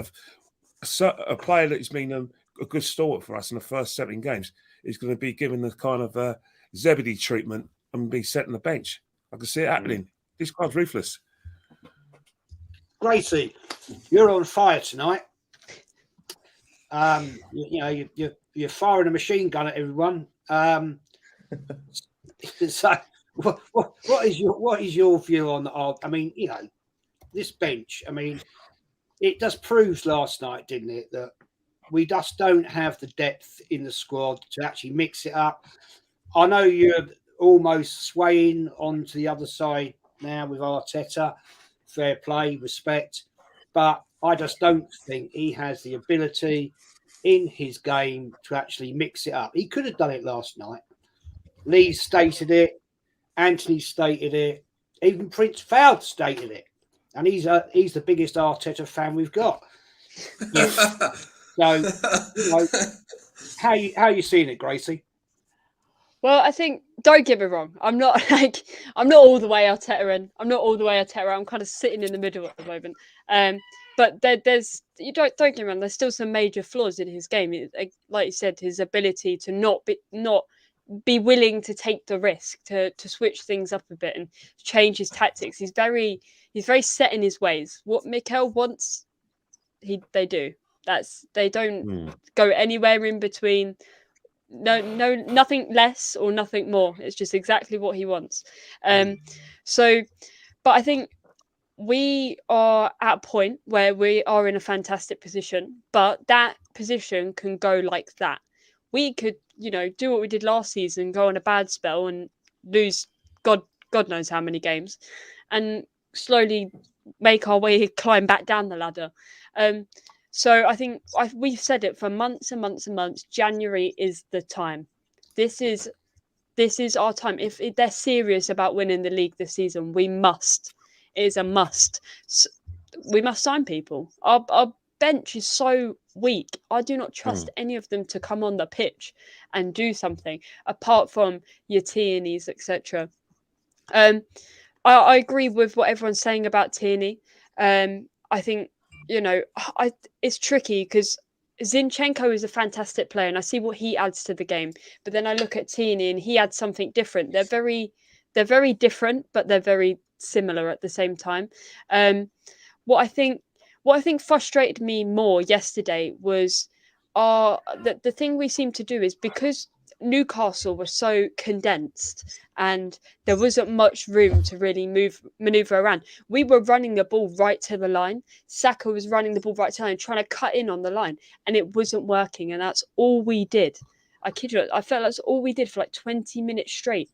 A player that has been a good stalwart for us in the first 7 games is going to be given the kind of Zebedee treatment and be set on the bench. I can see it happening. This guy's ruthless. Gracie, you're on fire tonight. You're firing a machine gun at everyone. So, what is your view on? I mean, this bench. I mean, it just proves last night, didn't it, that we just don't have the depth in the squad to actually mix it up. I know you're almost swaying onto the other side now with Arteta. Fair play, respect, but I just don't think he has the ability in his game to actually mix it up. He could have done it last night. Lee stated it. Anthony stated it. Even Prince Fuad stated it. And he's the biggest Arteta fan we've got. So, how you seeing it, Gracie? Well, I think, don't get me wrong, I'm not all the way Arteta in. I'm not all the way Arteta. I'm kind of sitting in the middle at the moment. But there's don't get me wrong, there's still some major flaws in his game. Like you said, his ability to not be willing to take the risk, to switch things up a bit and change his tactics. He's very set in his ways. What Mikel wants, they do. They don't go anywhere in between. No, nothing less or nothing more. It's just exactly what he wants. But I think we are at a point where we are in a fantastic position, but that position can go like that. We could, do what we did last season, go on a bad spell and lose God knows how many games, and slowly make our way climb back down the ladder. So I think we've said it for months and months and months. January is the time. This is our time. If they're serious about winning the league this season, we must. It is a must. We must sign people. Our bench is so weak. I do not trust any of them to come on the pitch and do something apart from your Tierney's, etc. I agree with what everyone's saying about Tierney. I think it's tricky because Zinchenko is a fantastic player and I see what he adds to the game. But then I look at Tierney and he adds something different. They're very different, but they're very similar at the same time. What I think frustrated me more yesterday was the thing we seem to do is because Newcastle was so condensed and there wasn't much room to really maneuver around. We were running the ball right to the line. Saka was running the ball right to the line, trying to cut in on the line, and it wasn't working. And that's all we did. I kid you, I felt that's all we did for like 20 minutes straight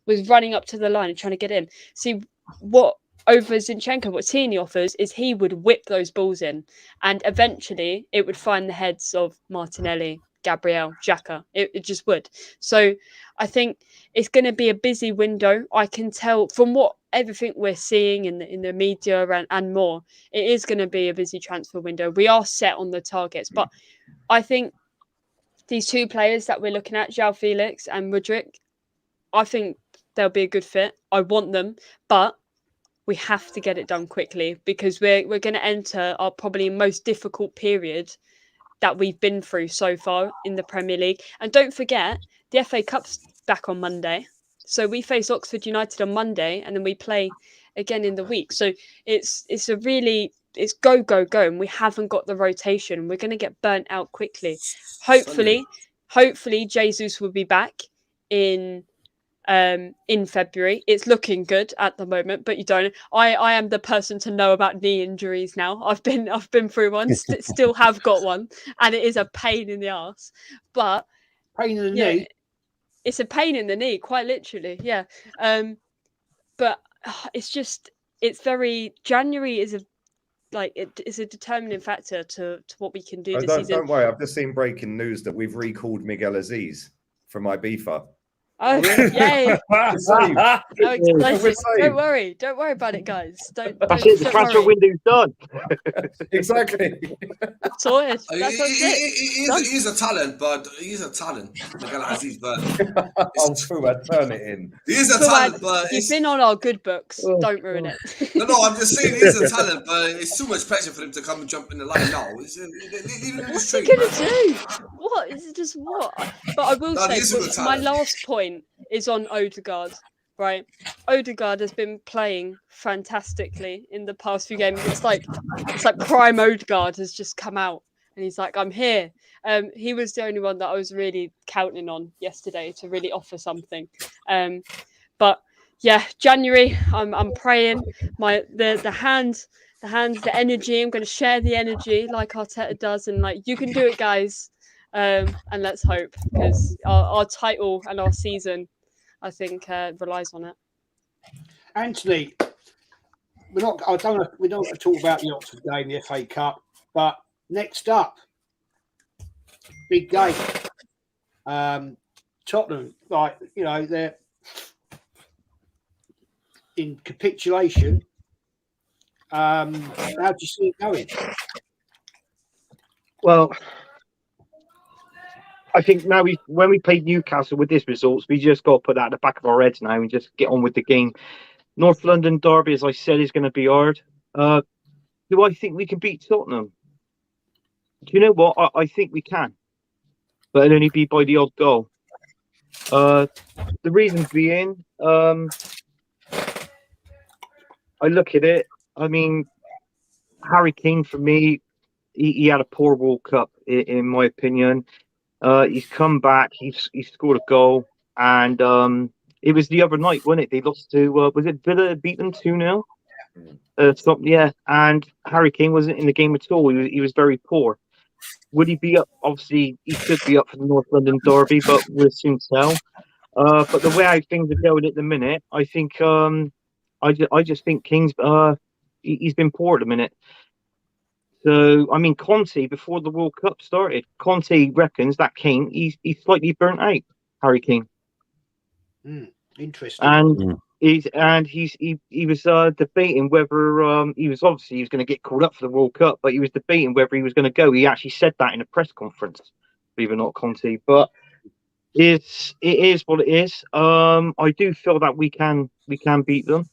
was running up to the line and trying to get in. See, what over Zinchenko, what Tierney offers is he would whip those balls in, and eventually it would find the heads of Martinelli, Gabriel, Xhaka. It just would. So I think it's going to be a busy window. I can tell from everything we're seeing in the media and more, it is going to be a busy transfer window. We are set on the targets, but I think these two players that we're looking at, João Felix and Mudryk, I think they'll be a good fit. I want them, but we have to get it done quickly because we're going to enter our probably most difficult period that we've been through so far in the Premier League. And don't forget, the FA Cup's back on Monday. So we face Oxford United on Monday and then we play again in the week. So it's go, and we haven't got the rotation. We're going to get burnt out quickly. Hopefully Jesus will be back in February. It's looking good at the moment, but you don't. I am the person to know about knee injuries now. I've been through one, still have got one, and it is a pain in the ass. But pain in the knee. It's a pain in the knee, quite literally. Yeah. But it's very January is a determining factor to what we can do this season. Don't worry, I've just seen breaking news that we've recalled Miguel Aziz from Ibiza. Oh, yay! Don't worry about it, guys. That's it. The transfer window's done. Exactly. Sorted. He's a talent, but he's a talent. Miguel Aziz, but Fuad, turn it in. He's a talent, but he's been on our good books. Don't ruin it. No, I'm just saying he's a talent, but it's too much pressure for him to come and jump in the line now. What's he gonna do? What is it? Just what? But I will say, my last point is on Odegaard, right? Odegaard has been playing fantastically in the past few games. It's like prime Odegaard has just come out and he's like, I'm here. He was the only one that I was really counting on yesterday to really offer something. But yeah, January, I'm praying the hands, the energy. I'm going to share the energy like Arteta does, and like you can do it, guys. And let's hope, because our title and our season, I think, relies on it. Anthony, we don't want to talk about the Oxford game, the FA Cup, but next up, big game. Tottenham, they're in capitulation. How do you see it going? Well, I think now when we played Newcastle with this results, we just got to put that at the back of our heads now and just get on with the game. North London derby, as I said, is going to be hard. Do I think we can beat Tottenham? Do you know what? I think we can, but it'll only be by the odd goal. The reason being, I look at it. I mean, Harry Kane, for me, he had a poor World Cup, in my opinion. He's come back. He's scored a goal, and it was the other night, wasn't it? They lost to was it Villa? Beat them 2-0. And Harry Kane wasn't in the game at all. He was very poor. Would he be up? Obviously, he should be up for the North London Derby, but we'll soon tell. But the way how things are going at the minute, I think I just think Kane's he's been poor at the minute. So I mean, Conte before the World Cup started, Conte reckons that Kane he's slightly burnt out, Harry Kane. Interesting. And he was debating whether he was going to get called up for the World Cup, but he was debating whether he was going to go. He actually said that in a press conference, believe it or not, Conte. But it is what it is. I do feel that we can beat them.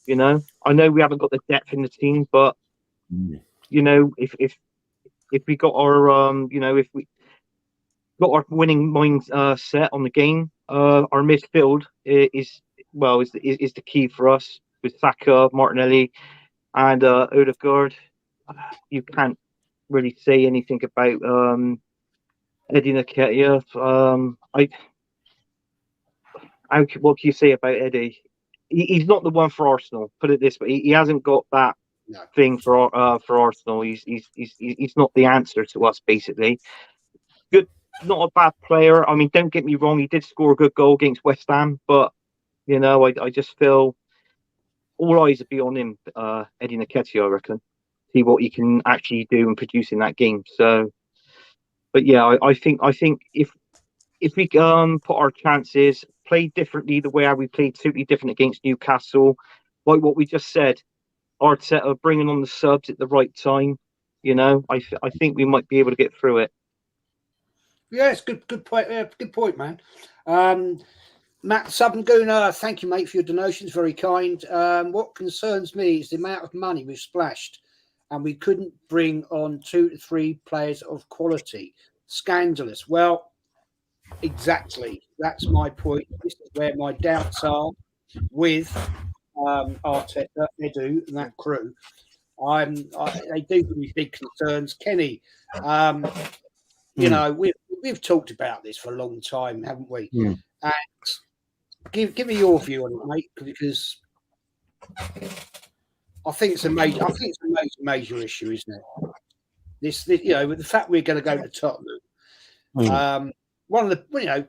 You know, I know we haven't got the depth in the team, but you know, if we got our if we got our winning mind set on the game, our midfield is the key for us with Saka, Martinelli, and Odegaard. You can't really say anything about Eddie Nketiah. What can you say about Eddie? He's not the one for Arsenal. Put it this way: he hasn't got that thing for Arsenal. He's not the answer to us, basically. Good, not a bad player. I mean, don't get me wrong; he did score a good goal against West Ham, but you know, I just feel all eyes will be on him, Eddie Nketiah, I reckon. See what he can actually do and produce in that game. So, but yeah, I think if we put our chances, play differently the way how we played totally different against Newcastle, like what we just said, Arteta bringing on the subs at the right time, you know, I think we might be able to get through it. Yes, good point. Good point, man. Matt Subanguna, thank you, mate, for your donations. Very kind. What concerns me is the amount of money we've splashed, and we couldn't bring on 2 to 3 players of quality. Scandalous. Well, exactly. That's my point. This is where my doubts are with Arteta, Edu, and that crew. They do give me big concerns. Kenny, you know, we've talked about this for a long time, haven't we? And give me your view on it, mate, because I think it's a major issue, isn't it? This you know, with the fact we're going to go to Tottenham. One of the, you know,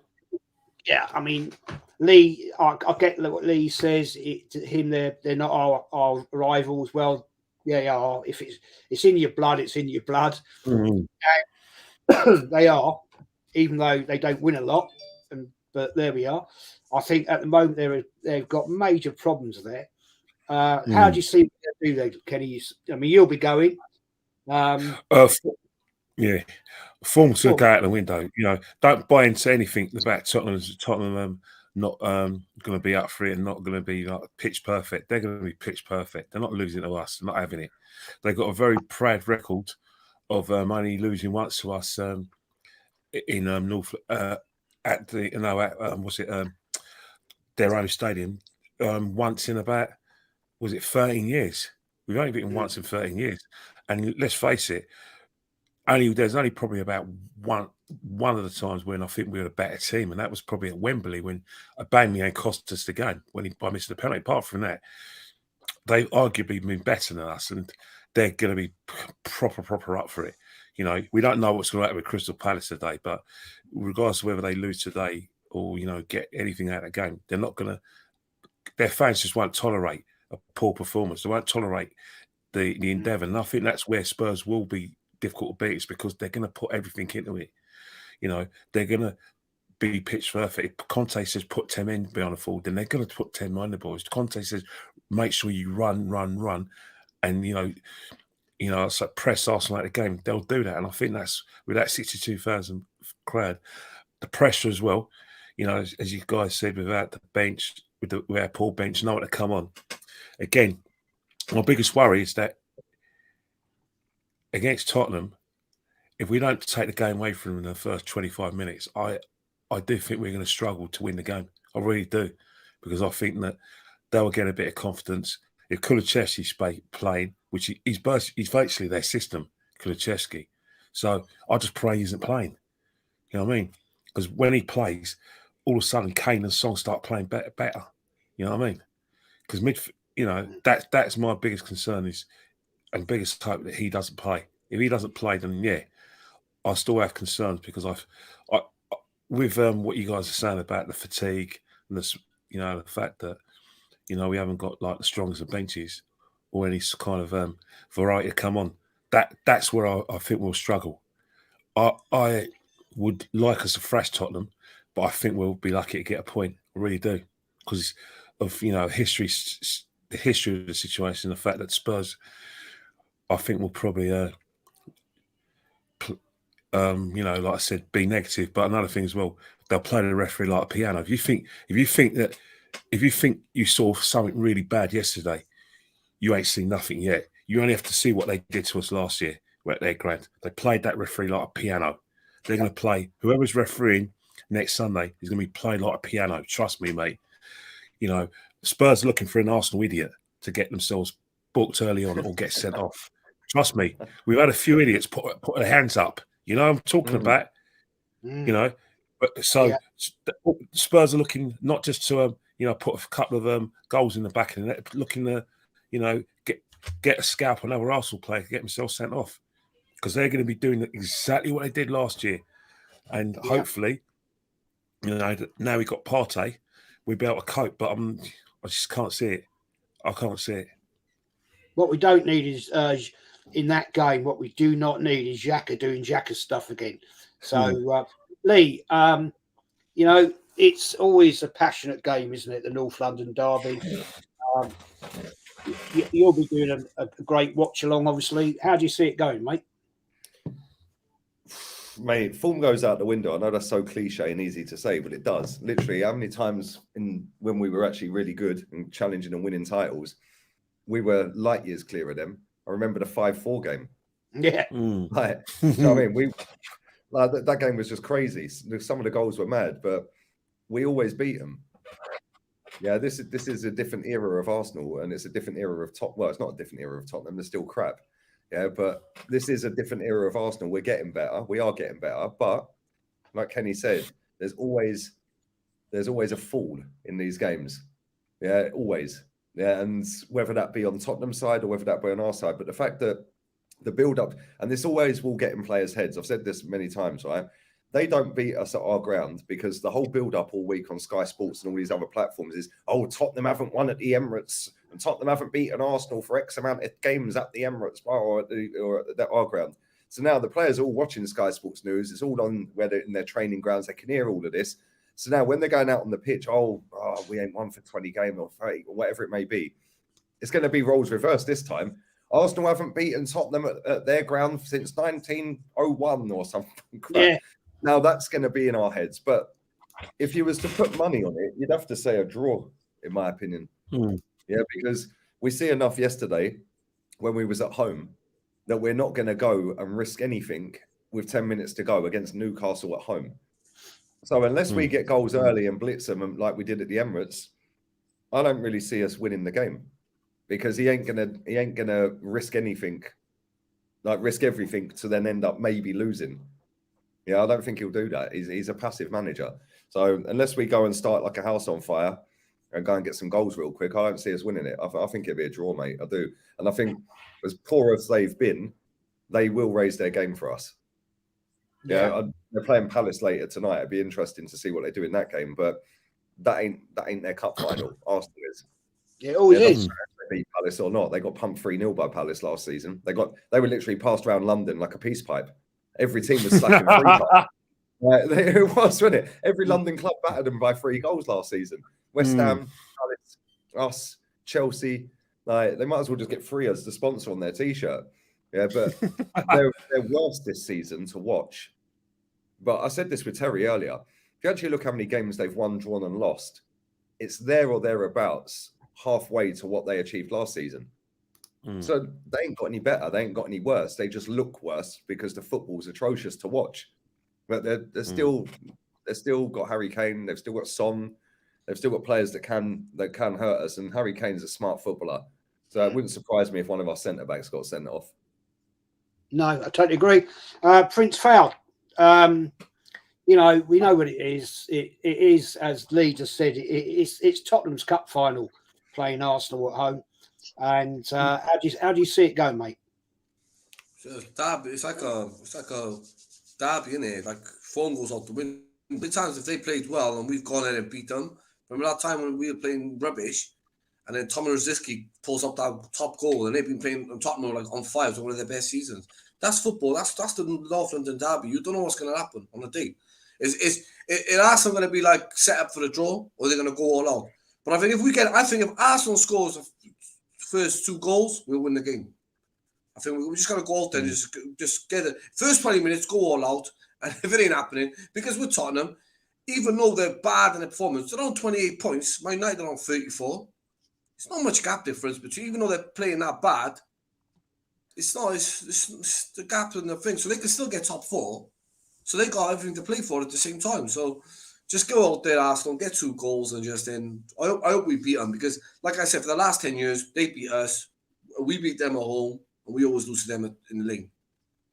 yeah, I mean, Lee, I get what Lee says. To him, they're not our rivals. Well, yeah, they are. If it's in your blood, it's in your blood. They are, even though they don't win a lot. But there we are. I think at the moment they've got major problems there. How do you see what they do, Kenny? I mean, you'll be going. Yeah, form's going to go out the window. You know, don't buy into anything about Tottenham not going to be up for it and not going to be like pitch perfect. They're going to be pitch perfect. They're not losing to us. They're not having it. They've got a very proud record of only losing once to us in North at the their own stadium once in about 13 years. We've only beaten once in 13 years, and let's face it. There's only probably about one of the times when I think we were a better team, and that was probably at Wembley when Aubameyang cost us the game by missing the penalty. Apart from that, they've arguably been better than us, and they're going to be proper up for it. You know, we don't know what's going to happen with Crystal Palace today, but regardless of whether they lose today or, you know, get anything out of the game, they're not going to. Their fans just won't tolerate a poor performance. They won't tolerate the endeavour, and I think that's where Spurs will be difficult to beat. Is because they're going to put everything into it. You know, they're going to be pitch perfect. If Conte says put 10 men behind the forward, then they're going to put 10 behind the boys. Conte says make sure you run, and you know, it's like press Arsenal at the game. They'll do that, and I think that's with that 62,000 crowd, the pressure as well. You know, as you guys said, without the bench, with our poor bench, know what to come on. Again, my biggest worry is that against Tottenham, if we don't take the game away from them in the first 25 minutes, I do think we're going to struggle to win the game. I really do, because I think that they'll get a bit of confidence. If Kulusevski's playing, which he's virtually their system, Kulusevski. So I just pray he isn't playing. You know what I mean? Because when he plays, all of a sudden Kane and Son start playing better. You know what I mean? Because that's my biggest concern and biggest hope that he doesn't play. If he doesn't play, then yeah, I still have concerns because I with what you guys are saying about the fatigue and the fact that we haven't got like the strongest of benches or any kind of variety to come on. That's where I think we'll struggle. I would like us to thrash Tottenham, but I think we'll be lucky to get a point. I really do, because of the history of the situation, the fact that Spurs, I think, will probably like I said, be negative. But another thing as well, they'll play the referee like a piano. If you think you saw something really bad yesterday, you ain't seen nothing yet. You only have to see what they did to us last year at their ground. They played that referee like a piano. They're going to play whoever's refereeing next Sunday is going to be played like a piano. Trust me, mate. Spurs are looking for an Arsenal idiot to get themselves booked early on or get sent off. Trust me, we've had a few idiots put their hands up. I'm talking about. But Spurs are looking not just to put a couple of goals in the back of the net, looking to get a scalp on another Arsenal player to get themselves sent off, because they're going to be doing exactly what they did last year, and hopefully, now we got Partey, we'll be able to cope. But I just can't see it. I can't see it. What we don't need is in that game. What we do not need is Xhaka doing Xhaka stuff again. So Lee, it's always a passionate game, isn't it? The North London derby. You'll be doing a great watch along, obviously. How do you see it going, mate? Mate, form goes out the window. I know that's so cliche and easy to say, but it does. Literally, how many times when we were actually really good and challenging and winning titles, we were light years clear of them. I remember the 5-4 game. Yeah. Like, I mean, that game was just crazy. Some of the goals were mad, but we always beat them. Yeah, this is a different era of Arsenal, and it's a different era of Tottenham. Well, it's not a different era of Tottenham. They're still crap. Yeah, but this is a different era of Arsenal. We're getting better. We are getting better. But like Kenny said, there's always a fall in these games. Yeah, always. Yeah, and whether that be on Tottenham's side or whether that be on our side, but the fact that the build-up, and this always will get in players' heads. I've said this many times, right? They don't beat us at our ground because the whole build-up all week on Sky Sports and all these other platforms is, Tottenham haven't won at the Emirates and Tottenham haven't beaten Arsenal for X amount of games at the Emirates or at our ground. So now the players are all watching Sky Sports News. It's all on in their training grounds. They can hear all of this. So now when they're going out on the pitch, we ain't won for 20 games or 30 or whatever it may be. It's going to be roles reversed this time. Arsenal haven't beaten Tottenham at their ground since 1901 or something. Yeah. Now that's going to be in our heads. But if you was to put money on it, you'd have to say a draw, in my opinion. Yeah, because we see enough yesterday when we was at home that we're not going to go and risk anything with 10 minutes to go against Newcastle at home. So unless we get goals early and blitz them like we did at the Emirates, I don't really see us winning the game, because he ain't gonna risk anything, like risk everything to then end up maybe losing. Yeah, I don't think he'll do that. He's a passive manager. So unless we go and start like a house on fire and go and get some goals real quick, I don't see us winning it. I think it'll be a draw, mate. I do. And I think as poor as they've been, they will raise their game for us. Yeah, they're playing Palace later tonight. It'd be interesting to see what they do in that game, but that ain't their cup final. Arsenal is. Yeah, it always is. They beat Palace or not. They got pumped 3-0 by Palace last season. They were literally passed around London like a peace pipe. Every team was slacking 3 goals. It was, wasn't it? Every London club battered them by 3 goals last season. West Ham, Palace, us, Chelsea. Like, they might as well just get 3 as the sponsor on their t-shirt. Yeah, but they're worse this season to watch. But I said this with Terry earlier. If you actually look how many games they've won, drawn, and lost, it's there or thereabouts halfway to what they achieved last season. So they ain't got any better. They ain't got any worse. They just look worse because the football's atrocious to watch. But they're still got Harry Kane. They've still got Son. They've still got players that can hurt us. And Harry Kane's a smart footballer. So it wouldn't surprise me if one of our centre backs got sent off. No, I totally agree. Prince Fuad, we know what it is. It is, as Lee just said, it's Tottenham's cup final playing Arsenal at home. And how do you see it going, mate? So derby, it's like a derby, innit? Like form goes out the window. Big times if they played well and we've gone in and beat them. Remember that time when we were playing rubbish, and then Tom Rosicky pulls up that top goal, and they've been playing on Tottenham like on fire. It's one of their best seasons. That's football. That's the North London derby. You don't know what's going to happen on the day. Is Arsenal going to be like set up for the draw, or they're going to go all out? But I think if Arsenal scores the first 2 goals, we'll win the game. I think we're just going to go out there and just get it. First 20 minutes, go all out. And if it ain't happening, because with Tottenham, even though they're bad in their performance, they're on 28 points. Man United are on 34. It's not much gap difference between, even though they're playing that bad, it's the gap in the thing. So they can still get top 4. So they got everything to play for at the same time. So just go out there, Arsenal, get 2 goals, and just then I hope we beat them, because, like I said, for the last 10 years, they beat us. We beat them at home, and we always lose to them in the league.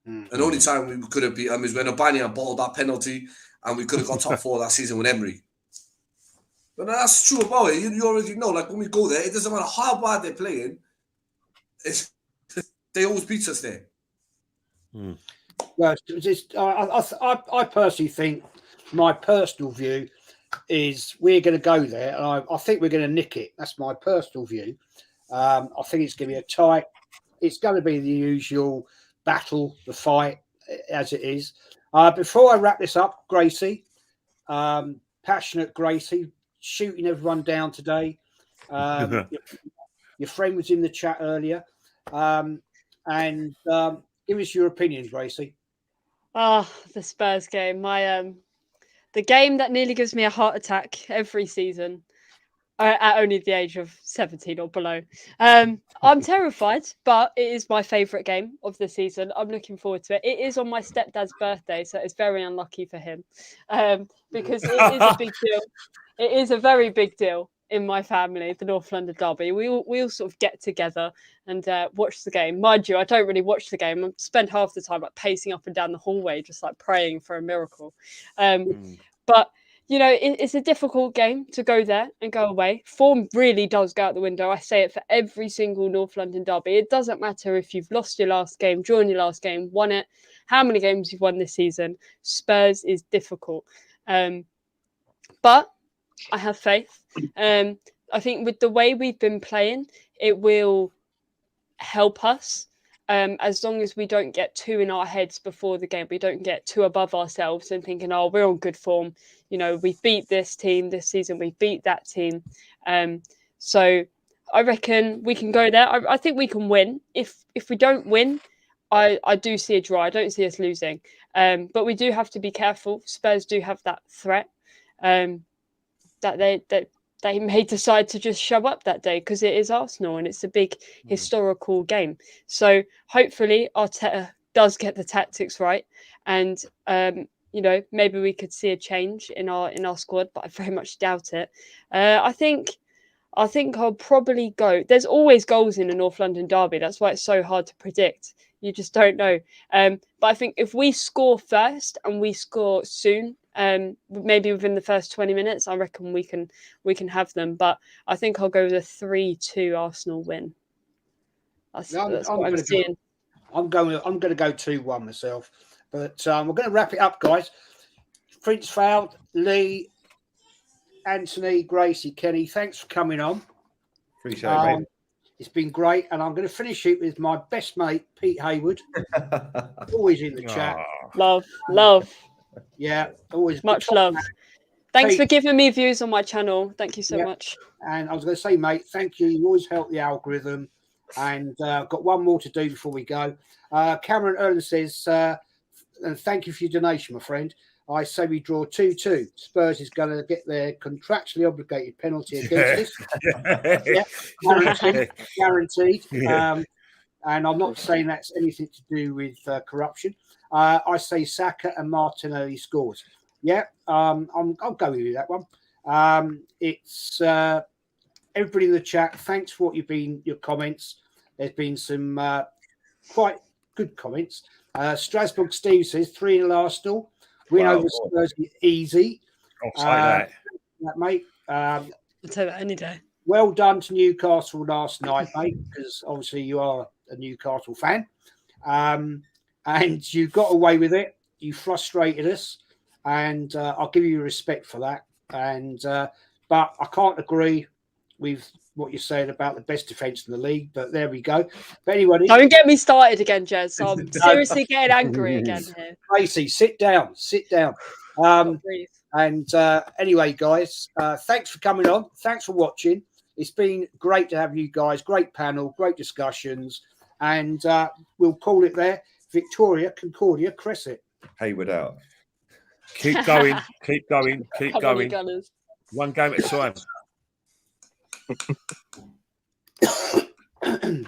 And the only time we could have beat them is when Aubameyang balled that penalty, and we could have got top 4 that season with Emery. But that's true about it. You already know, like when we go there, it doesn't matter how bad they're playing, they always beat us there. Well, I personally think, my personal view is we're going to go there, and I think we're going to nick it. That's my personal view. I think it's going to be it's going to be the usual battle, the fight, as it is. Before I wrap this up, Gracie, passionate Gracie, shooting everyone down today. Your friend was in the chat earlier. And give us your opinion, Gracie. The Spurs game. The game that nearly gives me a heart attack every season at only the age of 17 or below. I'm terrified, but it is my favourite game of the season. I'm looking forward to it. It is on my stepdad's birthday, so it's very unlucky for him, because it is a big deal. It is a very big deal in my family, the North London derby. We all sort of get together and watch the game. Mind you, I don't really watch the game. I spend half the time like pacing up and down the hallway, just like praying for a miracle. But you know, it's a difficult game to go there and go away. Form really does go out the window. I say it for every single North London derby. It doesn't matter if you've lost your last game, drawn your last game, won it, how many games you've won this season. Spurs is difficult. But I have faith. I think with the way we've been playing, it will help us. As long as we don't get too in our heads before the game, we don't get too above ourselves and thinking, oh, we're on good form. You know, we beat this team this season, we beat that team. So I reckon we can go there. I think we can win. If we don't win, I do see a draw. I don't see us losing. But we do have to be careful. Spurs do have that threat that they may decide to just show up that day, because it is Arsenal and it's a big historical game. So hopefully Arteta does get the tactics right, and you know, maybe we could see a change in our squad, but I very much doubt it. I think I'll probably go. There's always goals in a North London derby. That's why it's so hard to predict. You just don't know. But I think if we score first and we score soon, maybe within the first 20 minutes, I reckon we can have them. But I think I'll go with a 3-2 Arsenal win. That's what I'm seeing. I'm going to go 2-1 myself. But we're going to wrap it up, guys. Prince Fuad, Lee, Anthony, Gracie, Kenny, thanks for coming on. Appreciate it, mate. It's been great, and I'm going to finish it with my best mate, Pete Hayward. Always in the chat. Love. Yeah, always. Much love. Thanks for giving me views on my channel. Thank you so much. And I was going to say, mate, thank you. You always help the algorithm. And got one more to do before we go. Cameron Erlen says, and thank you for your donation, my friend. I say we draw 2-2. Spurs is going to get their contractually obligated penalty against us. Guaranteed. And I'm not saying that's anything to do with corruption. I say Saka and Martinelli scores. Yeah, I'll go with you that one. It's everybody in the chat. Thanks for what your comments. There's been some quite good comments. Strasbourg Steve says 3-0 Arsenal. Win over Spurs is easy. I'll say that, mate. I'll take that any day. well done to Newcastle last night, mate, because obviously you are a Newcastle fan. And you got away with it. You frustrated us, and I'll give you respect for that. And but I can't agree with what you're saying about the best defence in the league. But there we go. But anyway, Don't get me started again, Jez. I'm seriously getting angry again here. Gracie, sit down. Sit down. And anyway, guys, thanks for coming on. Thanks for watching. It's been great to have you guys. Great panel, great discussions, and we'll call it there. Victoria, Concordia, Crescent. Hayward out. Keep going, keep going, keep Come on, you going. Gunners. One game at a time.